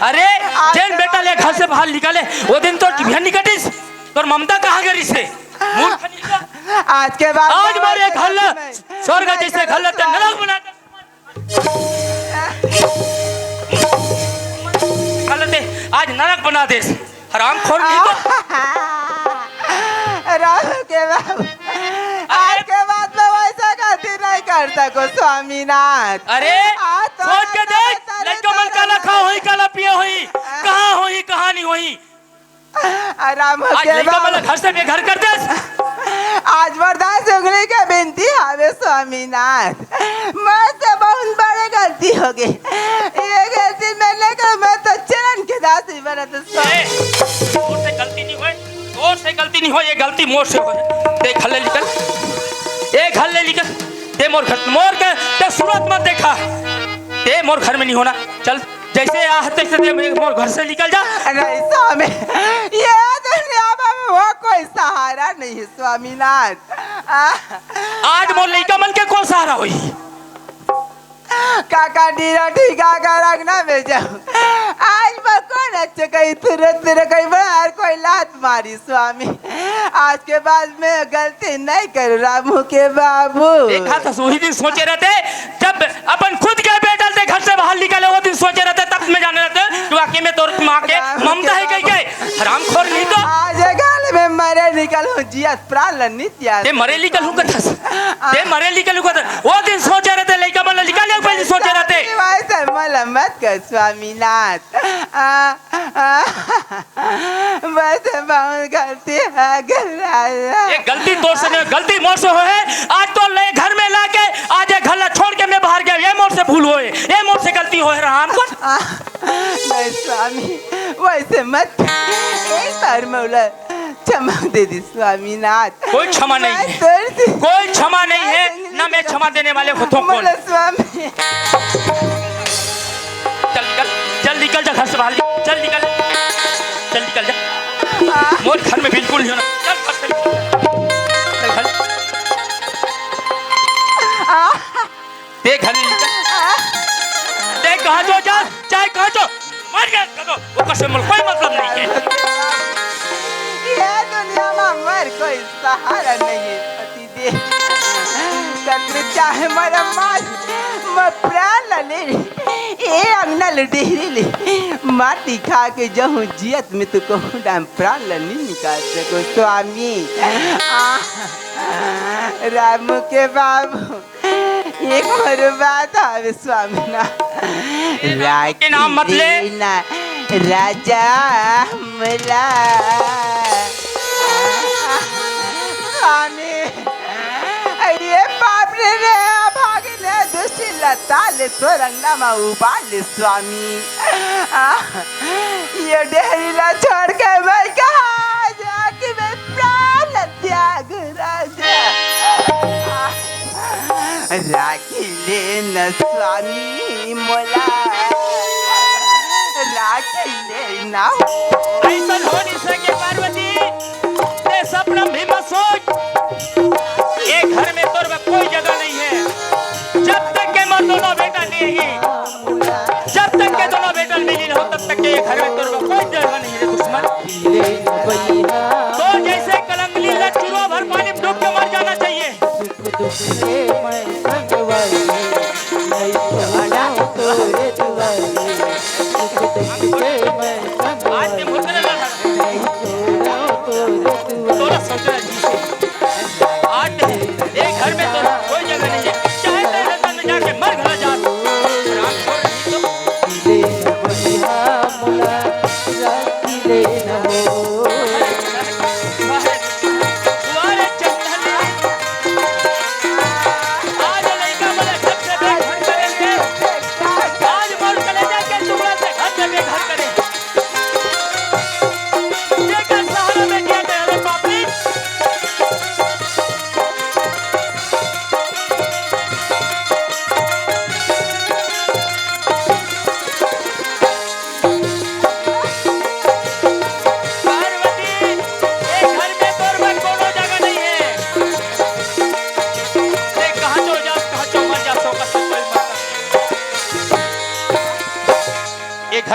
अरे जैन बेटा ले घर से बाहर निकाले वो दिन तो टिभिया निकटिस तो ममता कहाँ गई से मूर्ख निकला। आज के बाद आज मारे घर स्वर्ग जैसे घर ते नरक बना दे आज नरक बना दे हराम खोर नहीं तो राम के बाबू आज के बाद में वैसा गलती नहीं करता को स्वामीनाथ अरे आज तो सोच के देख लड़का मन काला खा होई काला पिए होई कहाँ नहीं होई राम आज के लड़का मन बाबू घर से बेघर कर दे आज बर्दाश्त उंगली के बिनती हवे स्वामीनाथ मुझसे बहुत बड़ी गलती हो गई ये गलती मैंने कर मैं तो चरण के दासी बना तो मोर से गलती नहीं हो ये गलती मोर से हो देख हल्ले निकल एक हल्ले निकल ते मोर घर मोर के ते सूरत मत देखा ते मोर घर में नहीं होना चल जैसे आहते से ते मोर घर से निकल जा नहीं स्वामी ये दुनिया में वो कोई सहारा नहीं है स्वामीनाथ आज मोर लइका मन के कौन सहारा होई काका डीरा ठीका का रखना में जाऊं आज मैं कौन अच्छे कहीं तुरंत कहीं बाहर कोई लात मारी स्वामी आज के बाद मैं गलती नहीं करूँ रामू के बाबू देखा था वही दिन सोचे रहते जब अपन खुद के बेटा से घर से बाहर निकले वो दिन सोचे रहते तब में जाने रहते कि वाकई में तोर माँ के ममता है कहीं हराम खोर नहीं तो आज गाल में मरे निकल हूँ जिया प्राण नित्या ते मरे निकल हूँ कथा ते मरे निकल हूँ कथा वो दिन सोचे रहते लइका मन निकाले पहले सोचे रहते वैसे मला मत कर स्वामीनाथ वैसे बहुत गलती ये गलती तो से नहीं गलती मोर से हो है आज तो ले घर में लाके आज ये घर छोड़ के मैं बाहर गया ये मोर से भूल होए ये मोर से गलती हो है राम को नहीं स्वामी वैसे मत एक बार मौला क्षमा दे दी स्वामीनाथ कोई क्षमा नहीं है कोई क्षमा नहीं है ना मैं क्षमा देने वाले होतो कौन स्वामी चल निकल जा घर से बाहर चल निकल जा मोर घर में बिल्कुल नहीं होना चल घर से चल घर देख घर निकल देख कहाँ जो जा चाहे कहाँ जो मर गया कदो वो कसम कोई मतलब नहीं है ये दुनिया में मर कोई सहारा नहीं है पति दे कत्र चाहे मर मार मैं प्राण ले ये अंगना लुटेरी ले माटी खा के जहूँ जियत में तो कहूँ डाम प्राण नहीं निकाल सको स्वामी राम के बाबू एक और बात है स्वामी ना के नाम मत ले ना राजा मला स्वामी ये बाप रे भागले दुष्ट लताले सोरंगा में उबाले स्वामी ये डेहरीला छोड़ के मैं कहाँ जाके मैं प्राण त्याग राजा राखी लेना स्वामी मोला राखी लेना ऐसा हो नहीं सके पार्वती ते सपना भी मत सोच एक घर में तोर कोई जगह नहीं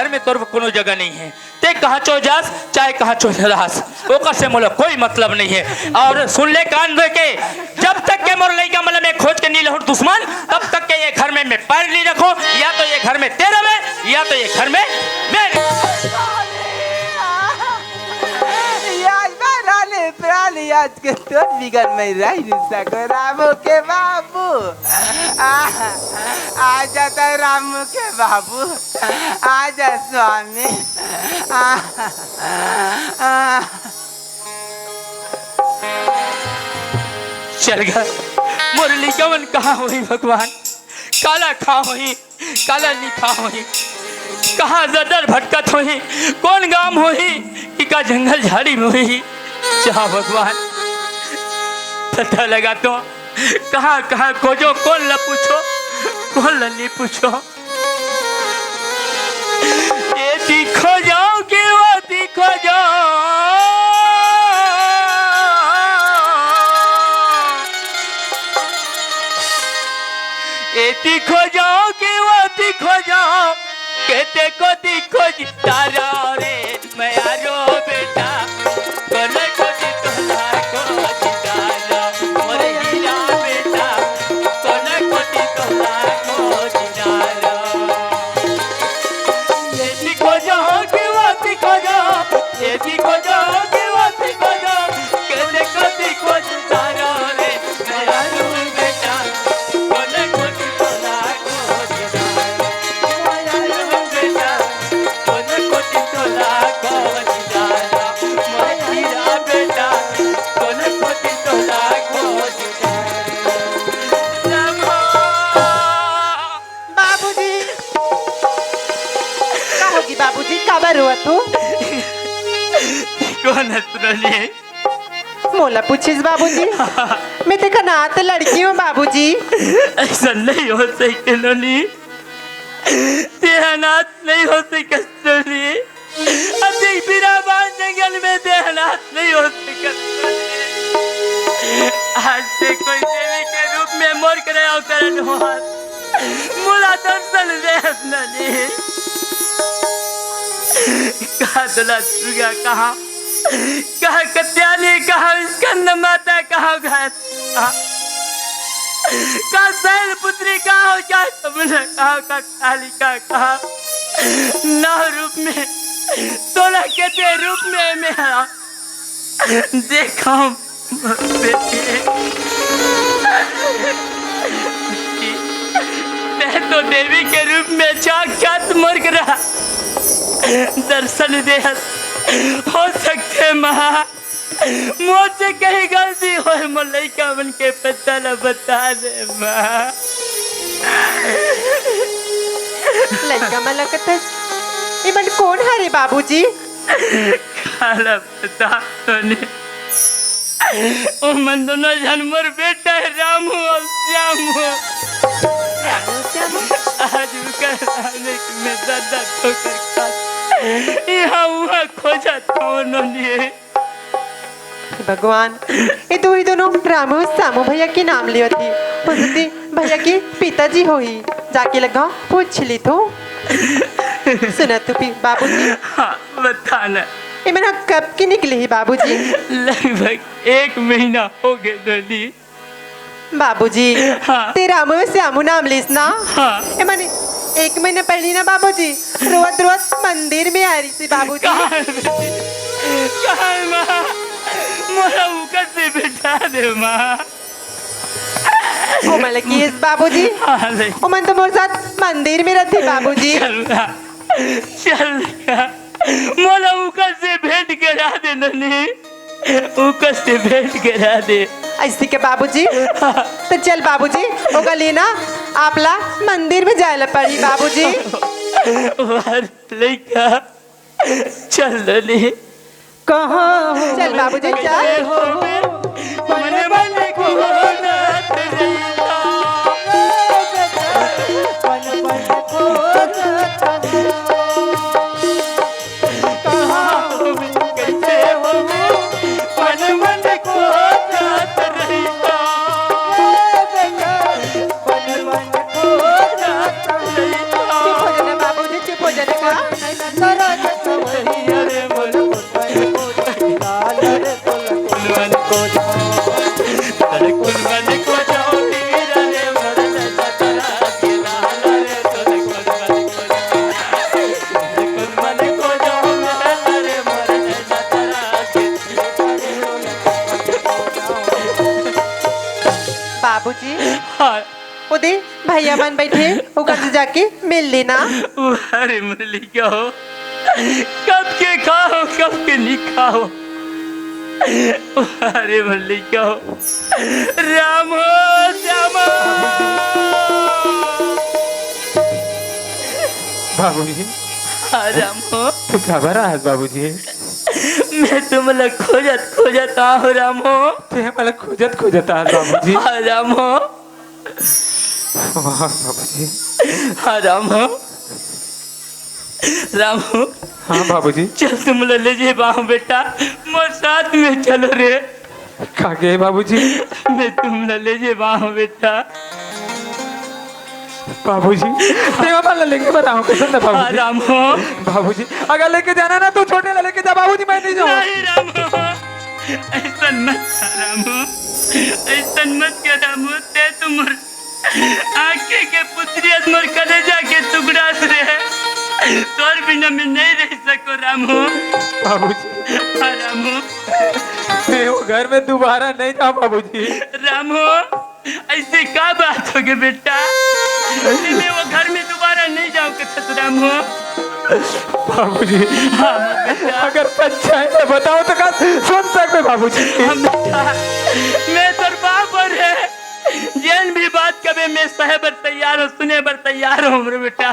घर में तोर कोनो जगह नहीं है। ते कहाँ चो जास चाहे कहाँ चो जास ओकर से मोला कोई मतलब नहीं है। और सुन ले कान दे के, जब तक के मोर लइका मतलब मैं खोज के नहीं लहूं दुश्मन, तब तक के ये घर में मैं पैर नहीं रखो। या तो ये घर में तेरा में, या तो ये घर में मेरे। प्राणी आज के तो बिगड़ में रह नहीं सको रामू के बाबू। आजा तो रामू के बाबू, आजा स्वामी। चल गया मुरली कवन कहाँ हुई भगवान, काला खा हुई काला लिखा हुई, कहाँ जदर भटकत हुई, कौन गाम हुई कि का जंगल झाड़ी में हुई। चाह भगवान पता लगा तो कहाँ कहाँ खोजो, कौन ला पूछो कौन ला नहीं पूछो। ये दिखो जाओ कि वो दिखो जाओ, ये दिखो जाओ कि वो दिखो जाओ, कहते को दिखो तारा रे मैं आरो बेटा कोने को दिखोला को दिखाला मोरे हीरा बेटा कोने को दिखोला को दिखाला। ये दिखो जाओ कि वो दिखो जाओ, ये दिखो जाओ कि वो दिखो जाओ, कहते को दिखो तारा रे मैं आरो बेटा कोने को दिखोला को दिखाला मोरे बेटा कोने को दिखोला को दिखाला मोरे हीरा बेटा कोने को दिखोला को दिखाला। बाबूजी का होगी बाबूजी, काबर हुआ तू? कौन है सुनली? मोला पूछिस बाबूजी, मैं देखा नात लड़की हूँ बाबूजी। ऐसा नहीं हो सके नोनी, देहनाथ नहीं हो सके नोनी, अति बिराबान जंगल में देहनाथ नहीं हो सके नोनी। आज से कोई देवी के रूप में मोर करे अवतरण हुआ, मुला दर्शन दे नोनी। कहा दुला दुर्गा, कहा कहा कत्यानी, कहा स्कंद माता, कहा घास, कहा शैल पुत्री, कहा क्या समुद्र, कहा का कालिका, कहा नौ रूप में 16 के रूप में मेरा देखा बेटी। मैं तो देवी के रूप में साक्षात मर रहा दर्शन दे हो सकते माँ, मुझसे कहीं गलती हो मलैका बन के पता न बता दे माँ। लड़का मलकत इमन कौन हरे बाबूजी? खाला पता नहीं, ओ मन दोनों जानवर बेटा है रामू और श्यामू। आज आने में दादा ठोकर खा यहाँ हुआ खोजा तो उन्होंने। भगवान ये तो ही दोनों रामू और श्यामू भैया के नाम लियो थी, उसती भैया के पिताजी हो ही, जाके लगा पूछ ली तो। सुना तू बाबूजी? हाँ बताना। ये मैंने कब की निकली है बाबूजी? लगभग 1 महीना हो गए नोनी। बाबूजी हाँ। ते रामू और श्यामू नाम लिस ना? हाँ। ये मैंने 1 महीना पहले ना बाबूजी रोज रोज मंदिर में आ रही थी बाबूजी। कहाँ है माँ? मोरा ऊपर से बिठा दे माँ। ओ मलकीस बाबूजी, हाँ ले ओ मन तो मोर साथ मंदिर में रहती बाबूजी। चल मोला ऊपर से भेंट करा दे ननी, ऊपर से भेंट करा दे। ऐसी के बाबूजी तो चल बाबूजी होगा लेना आपला मंदिर में जाए ला पड़ी बाबूजी। लड़का चल ननी। कहाँ हो चल बाबूजी चल। मन मन को नाथ रहिता, पन पन को कहाँ हो कैसे हो मन मन को नाथ रहिता, पन पन को रहिता। चुप हो जाना बाबूजी, चुप हो जाने का। भैया मन बैठे ओकर से जाके मिल लेना। अरे मुरली क्या हो, कब के खाओ कब के नहीं खाओ। अरे मुरली क्या हो, राम हो श्याम बाबूजी राम हो। तू खबर आहे बाबूजी? मैं तुम्हाला खोजत खोजत आहो राम हो। ते मला खोजत खोजत आहे बाबूजी। राम हो, वाह बाबूजी। राम हो, राम हो। हाँ बाबूजी। चल तुम ले जे बाहु बेटा, मोर साथ में चलो रे। कागे बाबूजी? मैं तुम ले जे बाहु बेटा। बाबूजी तेरा मला लेके बताओ कैसे ना बाबूजी। राम हो, बाबूजी अगर लेके जाना ना तो छोटे ला लेके जा बाबूजी, मैं नहीं जाऊँ। नहीं राम हो, ऐसा मत कर राम हो, ऐसा मत कर राम हो। ते तुम आंखें के पुत्री मोर कलेजा के टुकड़ा से तोर बिना मैं नहीं रह सको राम हो। बाबूजी राम हो, मैं वो घर में दोबारा नहीं जाऊँ बाबूजी। राम हो, ऐसे क्या बात हो गई बेटा? मैं वो घर में दोबारा नहीं जाऊँ कथा राम हो। बाबूजी हाँ बेटा, अगर सच्चा है तो बताओ तो का सुन सकते बाबूजी। हाँ बेटा, मैं तेरे बाप और है जैन भी बात कभी मैं सहे बर तैयार हूँ, सुने बर तैयार हूँ मेरे बेटा।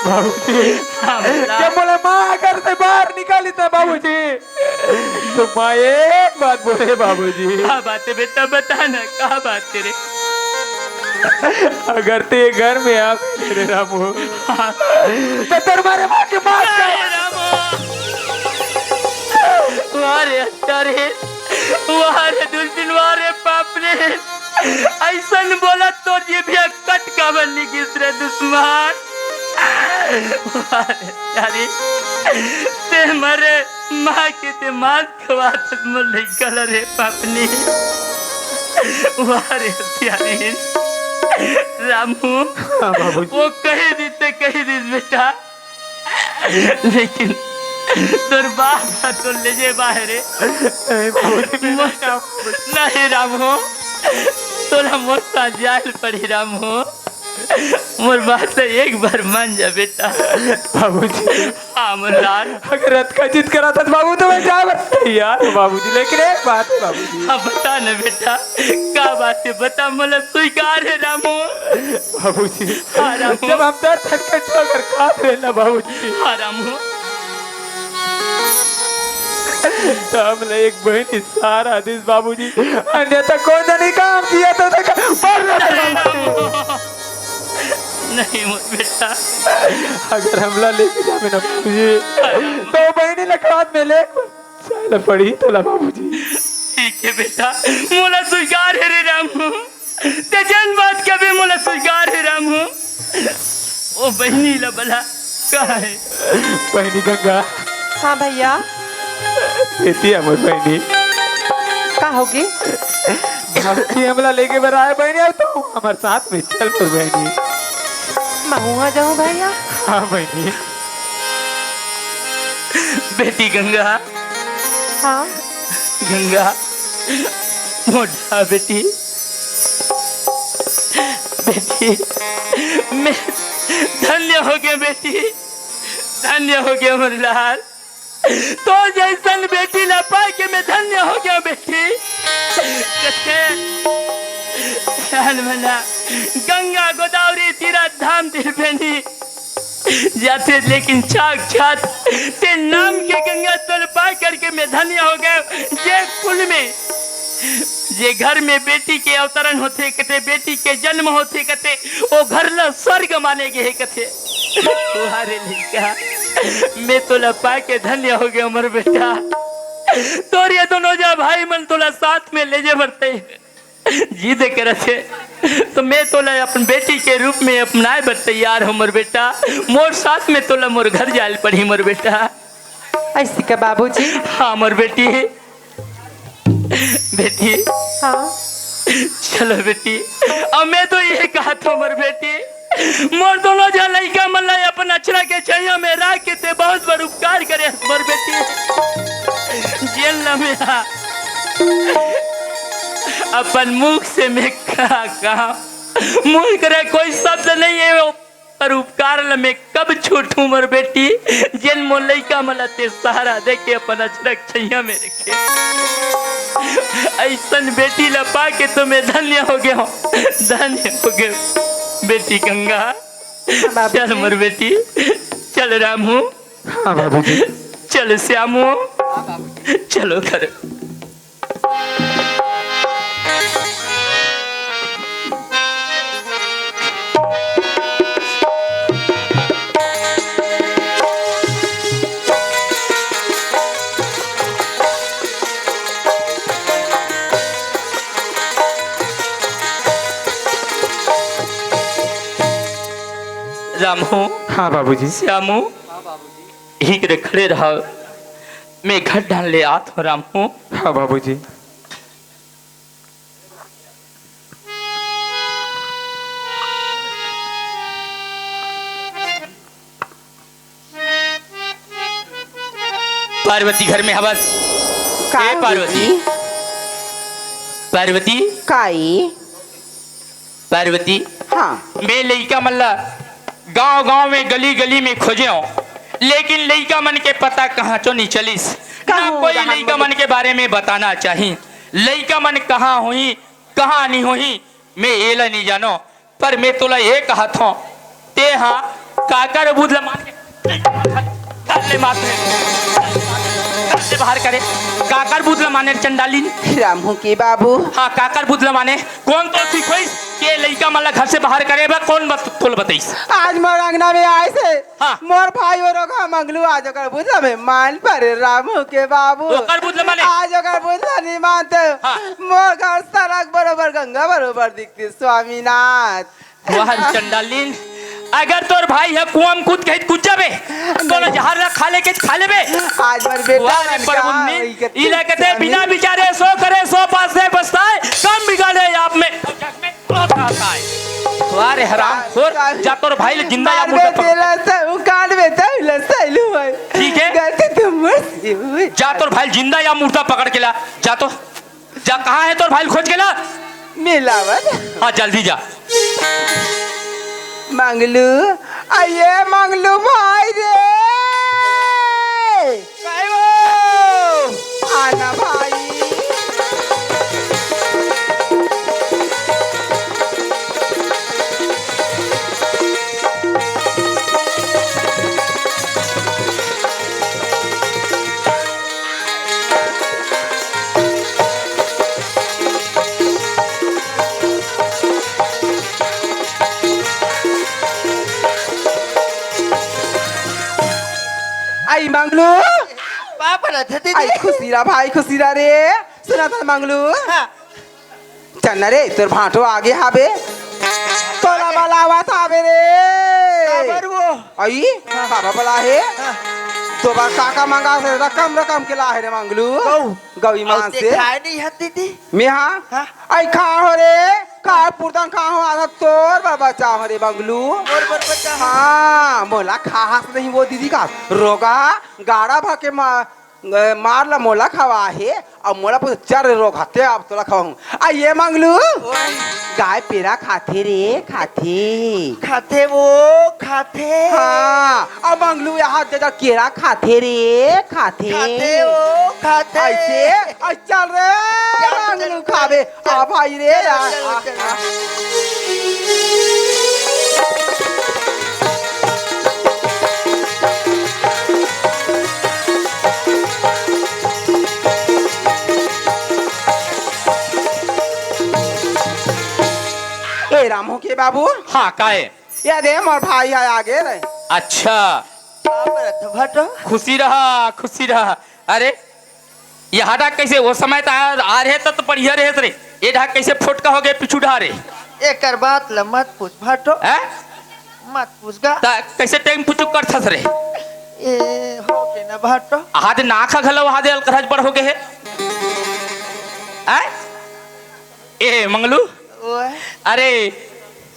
बाबूजी हाँ बेटा, जब बोला माँ घर से बाहर निकाली था बाबूजी तो माँ एक बात बोले बाबूजी। क्या बात है बेटा, बता ना क्या बात तेरे। अगर ते घर में आ मेरे रामू तो तुम्हारे माँ के माँ वारे अत्यारे वारे दुल्हन वारे पाप ने ऐसा बोला तो ये भी कट का बनने की तरह दुश्मन। अरे ते मरे माँ के ते माँ खवा तक मुल्ले कलर है पापनी। वारे अत्यारे रामू वो कही दी बेटा, लेकिन तोर बाप तो ले जे बाहर नहीं रामू, तोरा मोटा जाल पड़ी रामू। मोर बात तो एक बार मान जा बेटा। बाबूजी हाँ मोर लाल, अगर रथ का जिद करा था बाबू तो मैं जा यार बाबूजी, लेकिन एक बात है बाबूजी। हाँ बता ना बेटा, क्या बात है बता, मतलब स्वीकार है रामू। बाबूजी हाँ रामू, जब हम दर्द थक कर खाते रहे ना बाबूजी हाँ रामू, तो हमने एक बहनी सारा दिन बाबूजी अन्यथा कौन नहीं काम किया तो नहीं मोर बेटा, अगर हमला लेके जावे ना बाबूजी तो बहनी लखवात में ले चल पड़ी तो ला बाबूजी। ठीक है बेटा, मोला स्वीकार है रे रामू, ते जन बात कभी मोला स्वीकार है रामू। ओ बहनी ला बला कहाँ है? बहनी गंगा हाँ भैया, बेटी अमर बहनी का होगी? बाबूजी हमला लेके बराए बहनी अब तो हमारे साथ में चल पर बहनी। मैं वहाँ जाऊँ भैया? हाँ बहनी। बेटी गंगा, हाँ गंगा मोटा बेटी, बेटी मैं धन्य हो गया बेटी, धन्य हो गया मोर लाल। तो जैसन बेटी ला पा के मैं धन्य हो गया बेटी। मना गंगा गोदावरी तीरथ धाम तिरबेनी जाते, लेकिन साक्षात ते नाम के गंगा तल पा करके मैं धन्य हो गया। जे कुल में जे घर में बेटी के अवतरण होते कथे, बेटी के जन्म होते कथे, वो घर ला स्वर्ग माने गए कथे। तुम्हारे लिए मैं तोला पा के धन्य हो गया उमर बेटा। तोर ये दोनों जा भाई मन तोला साथ में ले जे बढ़ते जीद करे थे, तो मैं तोला अपन बेटी के रूप में अपनाए बर तैयार हूँ मोर बेटा। मोर साथ में तोला मोर घर जाल पड़ी मोर बेटा। ऐसी का बाबूजी? हाँ मोर बेटी, बेटी हाँ चलो बेटी, अब मैं तो ये कहा था मोर बेटी, मोर दोनों जा लड़का मल्ला अपन अचरा के छैया में राख के ते बहुत बड़ उपकार करे मोर बेटी। जेल न मेरा अपन मुख से मैं कहा मुँह करे कोई शब्द नहीं है वो, पर उपकार ल मैं कब छूटूं मोर बेटी, जिन मोर लइका मला ते सहारा दे के अपन अचरक छैया में रखे। ऐसन बेटी ल पा के तो मैं धन्य हो गया हूँ, धन्य हो गया। बेटी गंगा चल मोर बेटी, चल रामू, हाँ बाबूजी। चल श्यामू, चलो घर। रामू, हाँ बाबूजी। श्यामू, ही करे खड़े रहा, मैं घर डाल ले आत हूँ। रामू, हाँ बाबूजी। पार्वती घर में हवस। ए पार्वती, पार्वती, काई पार्वती, हाँ मैं लइका मल्ला गांव गांव में गली गली में खोजे हूँ, लेकिन लइका मन के पता कहाँ चो नहीं चलिस, ना कहूँ कोई जहाँ लइका मन के बारे में बताना चाहिए। लइका मन कहाँ हुई कहाँ नहीं हुई मैं एला नहीं जानो, पर मैं तोला ये कहा था ते हाँ काकर बुधला मार के बाहर करे, काकर बुधला माने चंडाली। रामू के बाबू हाँ काकर बुधला माने कौन तो सिखोइस के लइका मला घर से बाहर करे बा, कौन तोल बताइस। आज मोर अंगना में आए से हाँ। मोर भाई और का मंगलू आज ओकर बुझला में मान पर रामू के बाबू ओकर बुधला माने आज ओकर बुझला नहीं मानते। हाँ। मोर घर सड़क बरोबर गंगा बरोबर दिखती स्वामीनाथ। वाह चंडालीन, अगर तोर भाई है कुआं में कूद के कूद जाबे तो जहर ना खा ले के खा लेबे। आज मोर बेटा वाह रे परमुन्नी, इला कहते बिना विचारे सो करे सो पास से बसताए, कम बिगाड़े आप में वाह रे हराम खोर, जा तोर भाई ले जिंदा या मुर्दा पकड़। काट बेटा लसैलू है ठीक है। गलती तो मुझसे हुई। जा तोर भाई जिंदा या मुर्दा पकड़ के ला, जा तो जा, कहाँ है तोर भाई खोज के ला। मिलावत हाँ जल्दी जा। मंगलू आइए मंगलू भाई रे आना भाई। आई मंगलू आई खुशीरा भाई खुशीरा रे सुना था मंगलू चल रे तोर भाटो आगे हाबे तोला वाला आवा था बे रे आई बाबा बोला है तो बा काका मांगा से रकम रकम के ला है रे मंगलू गवी मान से मैं हाँ आई खा हो रे का पुरदान खा हो आधा तोर बाबा चा हो रे मंगलू हाँ मोला खास नहीं वो दीदी का रोगा गाड़ा भाके मार ला मोला खवा है अब मोला पूछ चार रोग खाते अब तोला खवाऊं आ ये मंगलू गाय पेरा खाते रे खाते वो खाते हाँ अब मंगलू यहाँ जगह केरा खाते रे खाते वो खाते ऐसे चल रे मंगलू खावे आ भाई रे रामू के बाबू हाँ काहे या दे मोर भाई है आगे रे। अच्छा खुशी रहा खुशी रहा। अरे यहाँ ढाक कैसे वो समय आ रहे तो बढ़िया रहे रे, ये ढाक कैसे फोटका हो गए पिछू ढा रे एक बात ल मत पूछ भाटो मत पूछगा कैसे टाइम पुचुक कर थस रे ए हो के ना भाटो हाथ नाखा घलो हाथ अलकराज पर हो गए है ए मंगलू अरे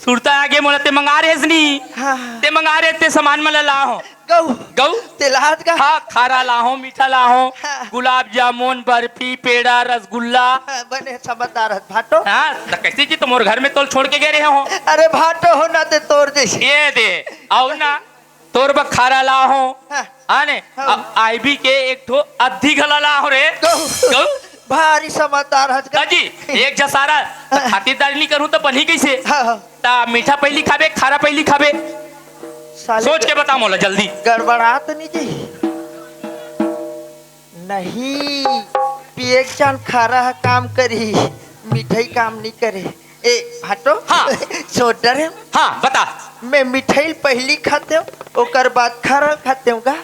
सुरता आगे मोला ते मंगा रहे हसनी हाँ ते मंगा रहे ते सामान मला ला हो गऊ गऊ तिलहट का हाँ खारा लाहो मीठा लाहो हाँ। गुलाब जामुन बर्फी पेड़ा रसगुल्ला बने समझदार है भाटो। हाँ तो कैसे जी तुम और घर में तोल छोड़ के गए रहे हो अरे भाटो हो ना ते तोड़ दे ये दे आओ ना तोर बा खारा लाहो हाँ। आने हाँ। आईबी के एक ठो अद्धी गला लाहो रे गऊ गऊ भारी समझदार है दादी एक जसारा खातिरदारी नहीं करूं तो बनी कैसे हाँ। ता मीठा पहली खाबे खारा पहली खाबे साले सोच के बता मोला जल्दी गड़बड़ा तो नहीं जी नहीं पिए चांद खारा है काम करी मिठाई काम नहीं करे ए भाटो हाँ। सोच डरे हाँ बता मैं मिठाई पहली खाते हूँ ओकर बाद खारा खाते हूँ का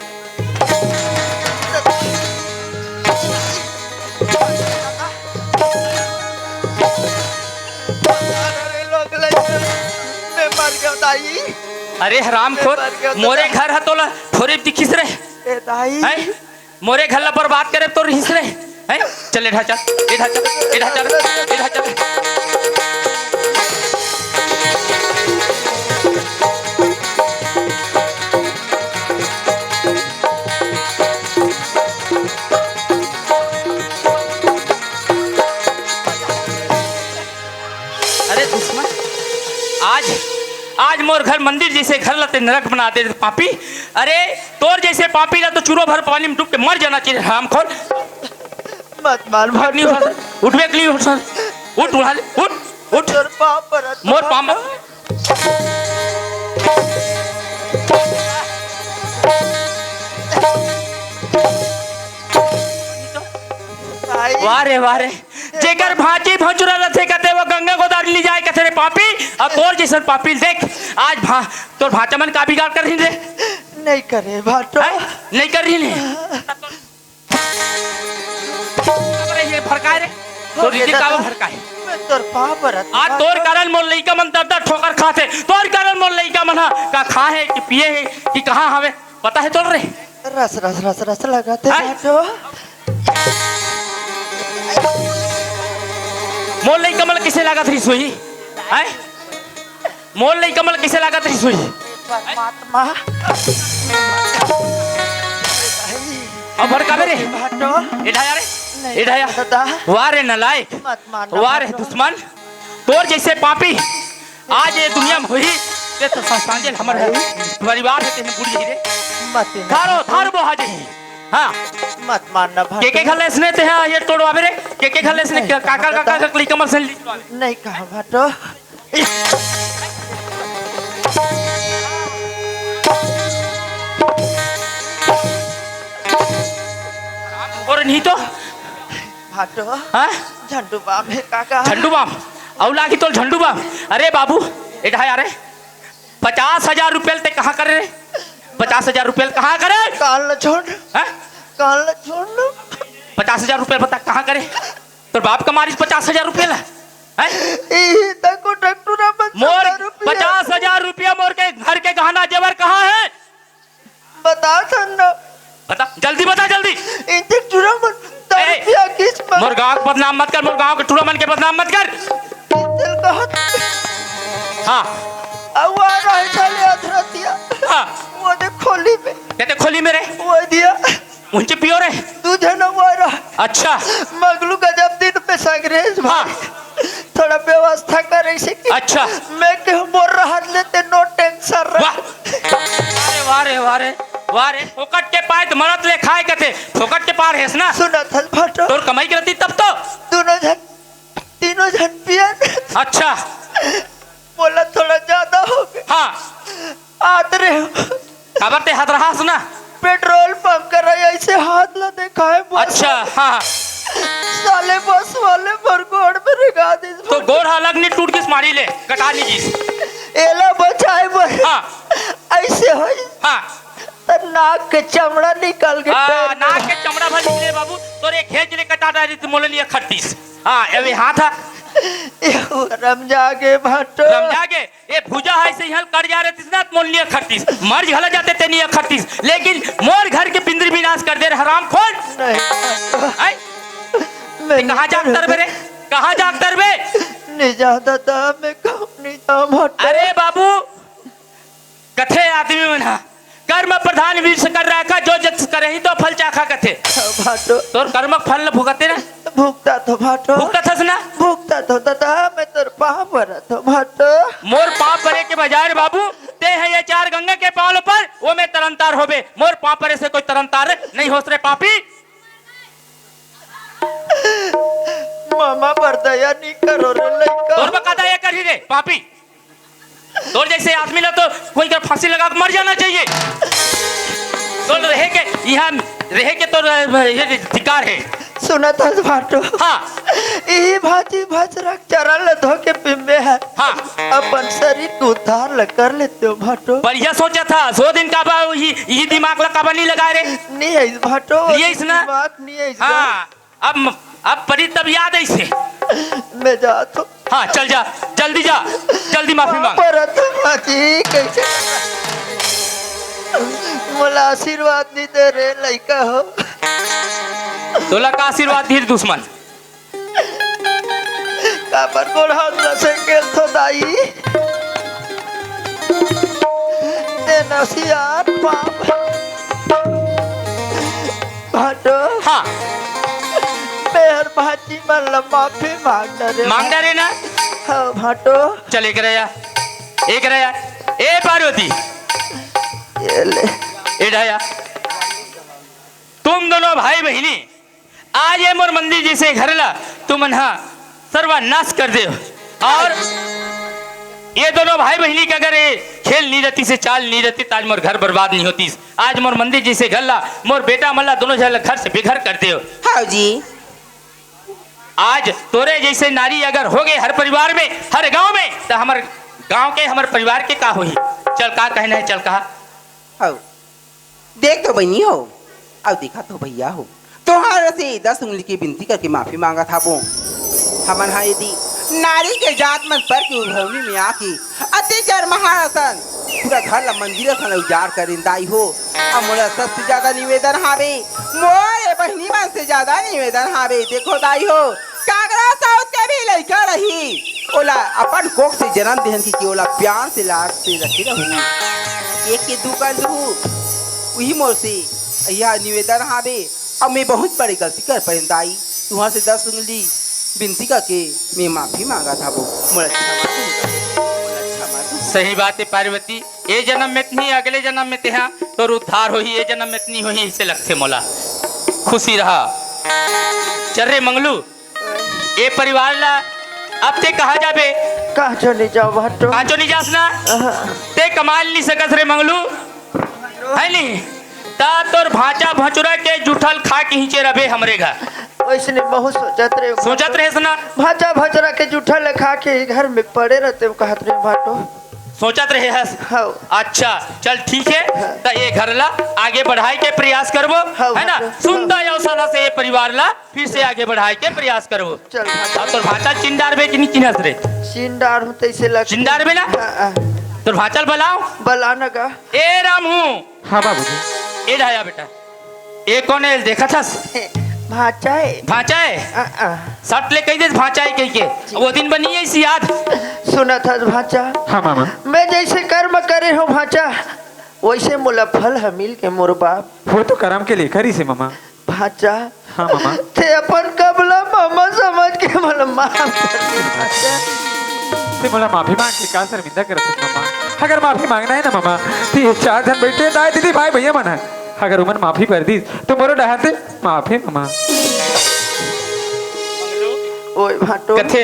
अरे लोग मैं मर गया दाई अरे हराम खोर मोरे घर है तोला थोड़े दिखिस रहे ए दाई हैं मोरे घर ला बर्बाद करे तो रहिस रहे हैं चल इधर चल इधर चल इधर चल इधर चल अरे दुश्मन आज आज मोर घर मंदिर जैसे घर लते नरक बना दे पापी अरे तोर जैसे पापी ला तो चूरो भर पानी में डूब के मर जाना चाहिए हराम खोर मत मार भाग नहीं उठा उठवे के लिए उठ सर उठ उठा ले उठ उठ तोर पाप पर मोर पाम वारे वारे जेकर भांची भंचुरा रथे कते वो गंगा गोदार ली जाए कथे रे पापी और तोर जैसन पापी देख आज तोर भाचा मन का बिगाड़ कर रही रे नहीं करे भाटो नहीं कर रही ने अरे ये भड़काए रे तो रीति का भड़काए मैं तोर पाप पर आज तोर कारण मोर लइका मन दर्द ठोकर खाते तोर कारण मोर लइका मन का खा है कि पिए है कि कहां हवे पता है तोर रे रस रस रस रस लगाते हैं? भाटो मोल लई कमल किसे लागत रही सुई हैं मोल लई कमल किसे लागत रही सुई परमात्मा अब भड़कावे रे भाटो इठाया रे इठाया दादा वारे नलायक मत मारना वारे भाटो। दुश्मन तोर जैसे पापी आज ये दुनिया में हुई ते तो सांजल हमर है परिवार में तेने बुढ़ी रे मत थारो थार बोहा जे हां मत मारना भाटो के खलेस ने ते ये तोड़वावे रे के खलेस ने काका काका का कली कमल से नहीं कहा भाटो और नहीं तो भाटो हां झंडू बाम है काका झंडू बाम औला की तो झंडू बाम अरे बाबू इधर यार 50,000 रुपये ते कहाँ करे रे 50,000 रुपये कहाँ करे काल न छोड़ हैं? काल न छोड़ लो 50,000 रुपये बता कहाँ करे तो बाप कमारी 50,000 रुपये ला हैं? ई तको डॉक्टर मोर 50,000 रुपया मोर के घर के गहना जेवर कहाँ है बता सन्ना बता जल्दी बता जल्दी इनते टूरा मन रुपया किस पर मोर गाँव के बदनाम मत कर मोर गाँव के टूरा मन के बदनाम मत कर दिल कहत हाँ आवारा है साले अधरतिया हाँ वो दे खोली में कहते खोली मेरे वो दिया मुझे पियो रे तुझे न वारा अच्छा मगलू का जब दिन पे संग्रेज हाँ थोड़ा व्यवस्था करे से अच्छा मैं के मोर रहा लेते नो टेंशन वाह अरे वारे वारे वारे फोकट के पाए तो मरत ले खाए कते फोकट के पार हैस ना सुना थल फटो तोर कमाई करती तब तो तीनों जन पियन अच्छा बोला थोड़ा ज्यादा हो गया हाँ आदरे खबर ते हाथ रहा सुना पेट्रोल पंप कर रही ऐसे हाथ ला देखा है बस अच्छा हाँ साले बस वाले भरगोड़ में रिगा दी तो गोर अलग नहीं टूट किस मारी ले कटा नहीं जिस एला बचाए बस हाँ ऐसे हो हाँ तो नाक के चमड़ा निकल के नाक के चमड़ा भर निकले बाबू तोरे खेच ले कटा डाली तो मोले लिया 38 हाँ अबे हाथ है रमजा के भाटो रमजा के ये भुजा है से हल कर जा रहे तिसना मोल लिया 38 मर झला जाते ते नहीं 38 लेकिन मोर घर के पिंजरी विनाश कर दे हराम खोर नहीं मैं कहाँ जागतर बे रे कहाँ जागतर बे नहीं जाता था मैं कहूँ नहीं था भाटो अरे बाबू कथे आदमी मना कर्म प्रधान वीर कर रखा जो जग करही तो फल चाखा कथे भाटो तोर कर्म फल न भुगते ना भुगता तो भाटो भुगता थस ना भुगता तो दादा मैं तोर पाप भरा तो भाटो मोर पाप परे के बजाय बाबू ते है ये चार गंगा के पाल पर वो में तरनतार होबे मोर पाप परे से कोई तरनतार नहीं होस रे पापी मामा पर दया नहीं करो रे लड़का तोर बकाता ये कर ही रे पापी तोर जैसे आदमी ना तो कोई का फांसी लगा के मर जाना चाहिए तोर रहे के यहाँ रहे के तो ये अधिकार है सुना था भाटो हाँ यही भाजी भजरक चरल धो के पिम्बे है हाँ अपन शरीर को उद्धार ल कर लेते हो भाटो बढ़िया सोचा था 100 दिन का बा यही दिमाग लगा नहीं लगा रे नहीं है इस भाटो नहीं है इस ना? दिमाग नहीं है इस हाँ अब परी तब याद है इसे मैं जात हूँ हाँ चल जा जल्दी माफी मांग परत भाजी कैसे मोला आशीर्वाद नहीं दे रे लड़का हो तोला का आशीर्वाद धीर दुश्मन काबर गोड़ हाथ से गेल तो दाई ते नसियार पाप भाटो हाँ मेहर भाजी मन माफी मांग डरे ना हाँ भाटो चल एक रहा ए पार्वती ये ले ए ढाया तुम दोनों भाई बहनी आज ये मोर मंदिर जैसे घर ला तुम हाँ सर्वनाश कर दे और ये दोनों भाई बहनी का अगर ये खेल नहीं रहती से चाल नहीं रहती तो आज मोर घर बर्बाद नहीं होती आज मोर मंदिर जैसे घर ला मोर बेटा मल्ला दोनों घर से बेघर कर दे हाँ जी आज तोरे जैसे नारी अगर हो गए हर परिवार में हर गांव में तो हमारे गांव के हमारे परिवार के का होई चल का कहना है चल कहा हाँ देख तो बनी हो अब देखा तो भैया हो तुम्हारे से 10 उंगली की विनती करके माफी मांगा था वो हमन हाँ यदि नारी के जात मन पर की उभरनी में आके अत्याचार महारासन पूरा घर ला मंदिर सन उजाड़ कर दाई हो अब मोला सबसे ज्यादा निवेदन हावे मोरे बहनी मन से ज्यादा निवेदन हावे देखो दाई हो कागरा साउथ के भी लड़का रही ओला अपन कोख से जन्म देहन की ओला प्यार से लाड से रखी रहू एक के दू कर लू वही मोर से यह निवेदन हावे अब मैं बहुत बड़ी गलती कर परिंदाई तुम्हारे से 10 उंगली विनती करके मैं माफी मांगा था वो मोला क्षमा सही बात है पार्वती ये जन्म में नहीं अगले जन्म में ते तो उद्धार हो ही ये जन्म में नहीं हो ही इसे लगते मोला खुशी रहा चल रे मंगलू ये परिवार ला अब ते कहा जाबे कहाँ चले जाओ भाटो कांचो नहीं जास ना ते कमाल नहीं सकत रे मंगलू है नहीं ता तोर भांचा भचुरा के जुठल खा के हिचे रबे हमरे घर वैसे बहुत सोचत रहे ना भाजा भजरा के जूठा ले खा के घर में पड़े रहते हो कहत रहे भाटो सोचत रहे हस हाँ अच्छा चल ठीक है तो ये घर ला आगे बढ़ाई के प्रयास करबो हाँ, है ना सुंदर यौसाला से ये परिवार ला फिर से आगे बढ़ाई के प्रयास करबो चल भाटो और तोर भांचा चिंडार बे कि नहीं चिन्हस रे चिंडार हूँ तैसे लग चिंडार बे ना तोर भांचल बलाओ बलाना का ए रामू हाँ बाबूजी ए ढाया बेटा ए कौन है देखा था भाचा है भांचा है सट ले कही दे भांचा है कही के वो दिन बनी है इसी याद सुना था भाचा हाँ मामा मैं जैसे कर्म करे हूँ भाचा वैसे मोला फल है मिल के मोर बाप वो तो करम के लेकर ही से मामा भाचा हाँ मामा थे अपन कबला मामा समझ के मोला माफ कर दी भाचा ते मोला माफी मांग के का शर्मिंदा करत हस मामा अगर माफी मांगना है ना मामा तो ये 4 जन बैठे दाई दीदी भाई भैया मन है अगर उमन माफी कर दी तो मोरो डहाते माफी मामा ओए भाटो कथे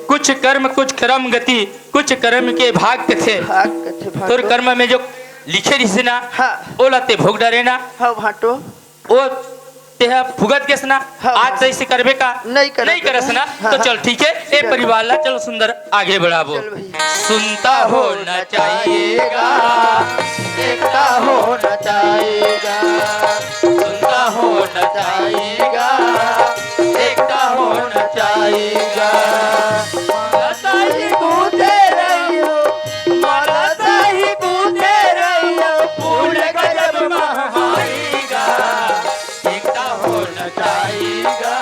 कुछ कर्म कुछ कर्म गति कुछ कर्म के भाग कथे भाग कथे भाटो तोर कर्म में जो लिखे रही ना हाँ ओला ते भोग डरे ना हाँ भाटो ओ तेहा भुगत के सना हाँ, आज से इसे करबे का नहीं करस ना हाँ, तो चल ठीक है ए चल। परिवार ला चलो सुंदर आगे बढ़ाबो चल भैया। सुनता होना चाहिएगा देखता होना चाहिएगा सुनता होना चाहिएगा देखता होना चाहिएगा मालता ही कूदे रहियो मालता ही कूदे रहियो फूल गजब महाईगा देखता होना चाहिएगा